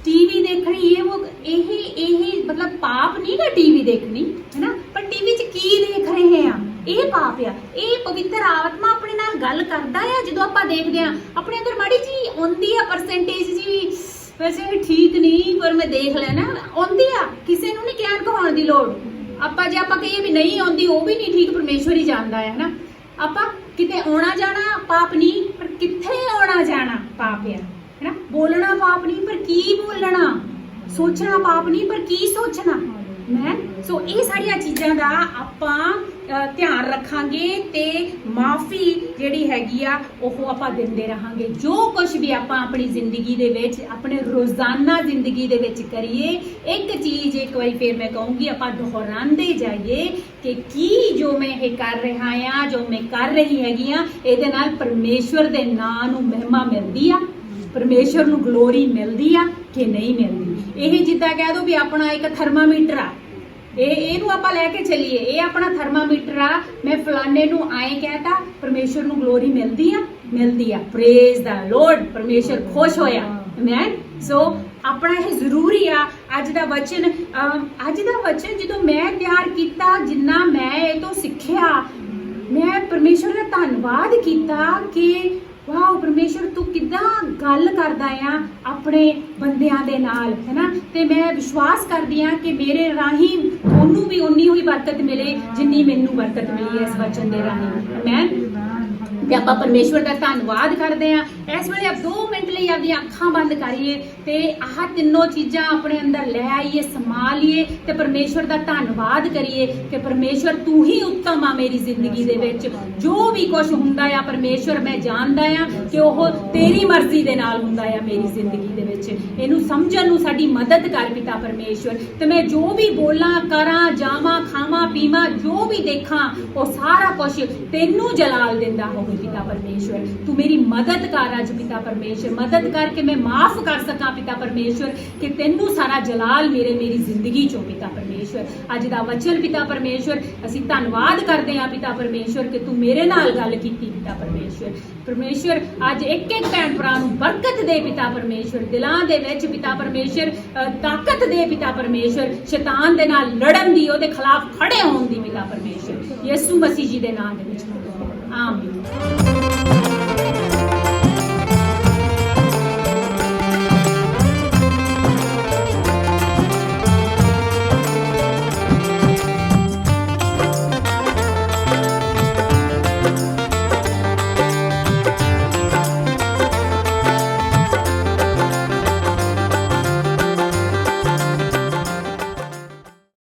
ਟੀਵੀ ਦੇਖਣੀ ਇਹ ਮਤਲਬ ਪਾਪ ਨਹੀਂ ਗਾ ਟੀਵੀ ਦੇਖਣੀ, ਹੈ ਨਾ? ਪਰ ਟੀਵੀ 'ਚ ਕੀ ਦੇਖ ਰਹੇ ਆ, ਇਹ ਪਾਪ ਆ। ਇਹ ਪਵਿੱਤਰ ਆਤਮਾ ਆਪਣੇ ਨਾਲ ਗੱਲ ਕਰਦਾ ਆ ਜਦੋਂ ਆਪਾਂ ਦੇਖਦੇ ਆ। ਆਪਣੇ ਅੰਦਰ ਮਾੜੀ ਜੀ ਆਉਂਦੀ ਆ ਪਰਸੈਂਟੇਜ ਜੀ, ਵੈਸੇ ਠੀਕ ਨਹੀਂ, ਪਰ ਮੈਂ ਦੇਖ ਲੈਣਾ, ਆਉਂਦੀ ਆ। ਕਿਸੇ ਨੂੰ ਨਹੀਂ ਗਿਆਨ ਕਹਾਉਣ ਦੀ ਲੋੜ। ਜੇ ਆਪਾਂ ਕਹੀਏ ਵੀ ਨਹੀਂ ਆਉਂਦੀ, ਉਹ ਵੀ ਨਹੀਂ ਠੀਕ, ਪਰਮੇਸ਼ਵਰ ਹੀ ਜਾਣਦਾ ਹੈ ਨਾ। ਆਪਾਂ ਕਿਤੇ ਆਉਣਾ ਜਾਣਾ ਪਾਪ ਨਹੀਂ, ਪਰ ਕਿੱਥੇ ਆਉਣਾ ਜਾਣਾ ਪਾਪ ਆ, ਹੈ ਨਾ? ਬੋਲਣਾ ਪਾਪ ਨਹੀਂ, ਪਰ ਕੀ ਬੋਲਣਾ, ਸੋਚਣਾ ਪਾਪ ਨਹੀਂ, ਪਰ ਕੀ ਸੋਚਣਾ। ਸੋ ਇਹ ਸਾਰੀਆਂ ਚੀਜ਼ਾਂ ਦਾ ਆਪਾਂ ਧਿਆਨ ਰੱਖਾਂਗੇ, ਤੇ ਮਾਫੀ ਜਿਹੜੀ ਹੈਗੀ ਆ ਉਹ ਆਪਾਂ ਦਿੰਦੇ ਰਹਾਂਗੇ। ਜੋ ਕੁਝ ਵੀ ਆਪਾਂ ਆਪਣੀ ਜ਼ਿੰਦਗੀ ਦੇ ਵਿੱਚ, ਆਪਣੇ ਰੋਜ਼ਾਨਾ ਜ਼ਿੰਦਗੀ ਦੇ ਵਿੱਚ ਕਰੀਏ, ਇੱਕ ਚੀਜ਼ ਇੱਕ ਵਾਰੀ ਫੇਰ ਮੈਂ ਕਹੂੰਗੀ, ਆਪਾਂ ਦੁਹਰਾਉਂਦੇ ਜਾਈਏ ਕਿ ਕੀ ਜੋ ਮੈਂ ਇਹ ਕਰ ਰਿਹਾ ਆ, ਜੋ ਮੈਂ ਕਰ ਰਹੀ ਹੈਗੀ ਆ, ਇਹਦੇ ਨਾਲ ਪਰਮੇਸ਼ਵਰ ਦੇ ਨਾਂ ਨੂੰ ਮਹਿਮਾ ਮਿਲਦੀ ਆ, ਪਰਮੇਸ਼ਵਰ ਨੂੰ ਗਲੋਰੀ ਮਿਲਦੀ ਆ ਕਿ ਨਹੀਂ ਮਿਲਦੀ। ਇਹ ਜਿੱਦਾਂ ਕਹਿ ਦੋ ਵੀ ਆਪਣਾ ਇੱਕ ਥਰਮਾਮੀਟਰ ਆ, ਇਹਨੂੰ ਆਪਾਂ ਲੈ ਕੇ ਚੱਲੀਏ, ਇਹ ਆਪਣਾ ਥਰਮਾਮੀਟਰ ਆ। ਮੈਂ ਫਲਾਣੇ ਨੂੰ ਆਏ ਕਹਿਤਾ, ਪਰਮੇਸ਼ਵਰ ਨੂੰ ਗਲੋਰੀ ਮਿਲਦੀ ਆ। ਪ੍ਰੇਜ਼ ਦਾ ਲੋਰਡ, ਪਰਮੇਸ਼ਵਰ ਖੁਸ਼ ਹੋਇਆ। ਆਮੇਨ। ਸੋ ਆਪਣਾ ਇਹ ਜ਼ਰੂਰੀ ਆ। ਅੱਜ ਦਾ ਵਚਨ ਜਦੋਂ ਮੈਂ ਤਿਆਰ ਕੀਤਾ, ਜਿੰਨਾ ਮੈਂ ਇਹ ਤੋਂ ਸਿੱਖਿਆ, ਮੈਂ ਪਰਮੇਸ਼ਵਰ ਦਾ ਧੰਨਵਾਦ ਕੀਤਾ ਕਿ ਵਾਹ ਪਰਮੇਸ਼ਵਰ ਤੂੰ ਕਿੱਦਾਂ ਗੱਲ ਕਰਦਾ ਆ ਆਪਣੇ ਬੰਦਿਆਂ ਦੇ ਨਾਲ, ਹੈ ਨਾ? ਤੇ ਮੈਂ ਵਿਸ਼ਵਾਸ ਕਰਦੀ ਆ ਕਿ ਮੇਰੇ ਰਾਹੀਂ ਉਹਨੂੰ ਵੀ ਉਨੀ ਹੀ ਬਰਕਤ ਮਿਲੇ ਜਿੰਨੀ ਮੈਨੂੰ ਬਰਕਤ ਮਿਲੀ ਹੈ ਇਸ ਵਚਨ ਦੇ ਰਾਹੀਂ। ਆਮੇਨ। ਤੇ ਆਪਾਂ ਪਰਮੇਸ਼ਵਰ ਦਾ ਧੰਨਵਾਦ ਕਰਦੇ ਆ। ਇਸ ਵੇਲੇ ਆਪ 2 ਮਿੰਟ ਲਈ ਆਪਦੀਆਂ ਅੱਖਾਂ ਬੰਦ ਕਰੀਏ ਤੇ ਆਹ ਤਿੰਨੋਂ ਚੀਜ਼ਾਂ ਆਪਣੇ ਅੰਦਰ ਲੈ ਆਈਏ, ਸਮਾ ਲਈਏ ਤੇ ਪਰਮੇਸ਼ਵਰ ਦਾ ਧੰਨਵਾਦ ਕਰੀਏ ਕਿ ਪਰਮੇਸ਼ਵਰ ਤੂੰ ਹੀ ਉੱਤਮ ਆ ਮੇਰੀ ਜ਼ਿੰਦਗੀ ਦੇ ਵਿੱਚ। ਜੋ ਵੀ ਕੁਝ ਹੁੰਦਾ ਆ ਪਰਮੇਸ਼ਵਰ ਮੈਂ ਜਾਣਦਾ ਆ ਕਿ ਉਹ ਤੇਰੀ ਮਰਜ਼ੀ ਦੇ ਨਾਲ ਹੁੰਦਾ ਆ ਮੇਰੀ ਜ਼ਿੰਦਗੀ ਦੇ ਵਿੱਚ। ਇਹਨੂੰ ਸਮਝਣ ਨੂੰ ਸਾਡੀ ਮਦਦ ਕਰ ਪਿਤਾ ਪਰਮੇਸ਼ਵਰ, ਤੇ ਮੈਂ ਜੋ ਵੀ ਬੋਲਾਂ, ਕਰਾਂ, ਜਾਵਾਂ, ਖਾਵਾਂ, ਪੀਵਾਂ, ਜੋ ਵੀ ਦੇਖਾਂ ਉਹ ਸਾਰਾ ਕੁਝ ਤੈਨੂੰ ਜਲਾਲ ਦਿੰਦਾ ਹੋਵੇ ਪਿਤਾ ਪਰਮੇਸ਼ਵਰ। ਤੂੰ ਮੇਰੀ ਮਦਦ ਕਰ ਅੱਜ ਪਿਤਾ ਪਰਮੇਸ਼ਵਰ, ਮਦਦ ਕਰਕੇ ਮੈਂ ਮਾਫ ਕਰ ਸਕਾਂ ਪਿਤਾ ਪਰਮੇਸ਼ਵਰ ਕਿ ਤੈਨੂੰ ਸਾਰਾ ਜਲਾਲ ਮੇਰੀ ਜ਼ਿੰਦਗੀ ਚੋਂ ਪਿਤਾ ਪਰਮੇਸ਼ਵਰ। ਅੱਜ ਦਾ ਵਚਨ ਪਿਤਾ ਪਰਮੇਸ਼ਵਰ ਅਸੀਂ ਧੰਨਵਾਦ ਕਰਦੇ ਹਾਂ ਪਿਤਾ ਪਰਮੇਸ਼ਵਰ ਕਿ ਤੂੰ ਮੇਰੇ ਨਾਲ ਗੱਲ ਕੀਤੀ ਪਿਤਾ ਪਰਮੇਸ਼ਵਰ। ਪਰਮੇਸ਼ਵਰ ਅੱਜ ਇੱਕ ਭੈਣ ਭਰਾ ਨੂੰ ਬਰਕਤ ਦੇ ਪਿਤਾ ਪਰਮੇਸ਼ਵਰ, ਦਿਲਾਂ ਦੇ ਵਿੱਚ ਪਿਤਾ ਪਰਮੇਸ਼ਵਰ ਤਾਕਤ ਦੇ ਪਿਤਾ ਪਰਮੇਸ਼ਵਰ, ਸ਼ੈਤਾਨ ਦੇ ਨਾਲ ਲੜਨ ਦੀ, ਉਹਦੇ ਖਿਲਾਫ ਖੜੇ ਹੋਣ ਦੀ ਪਿਤਾ ਪਰਮੇਸ਼ਵਰ, ਯਿਸੂ ਮਸੀਹ ਜੀ ਦੇ ਨਾਮ ਦੇ ਵਿੱਚ ਆਮੀਨ।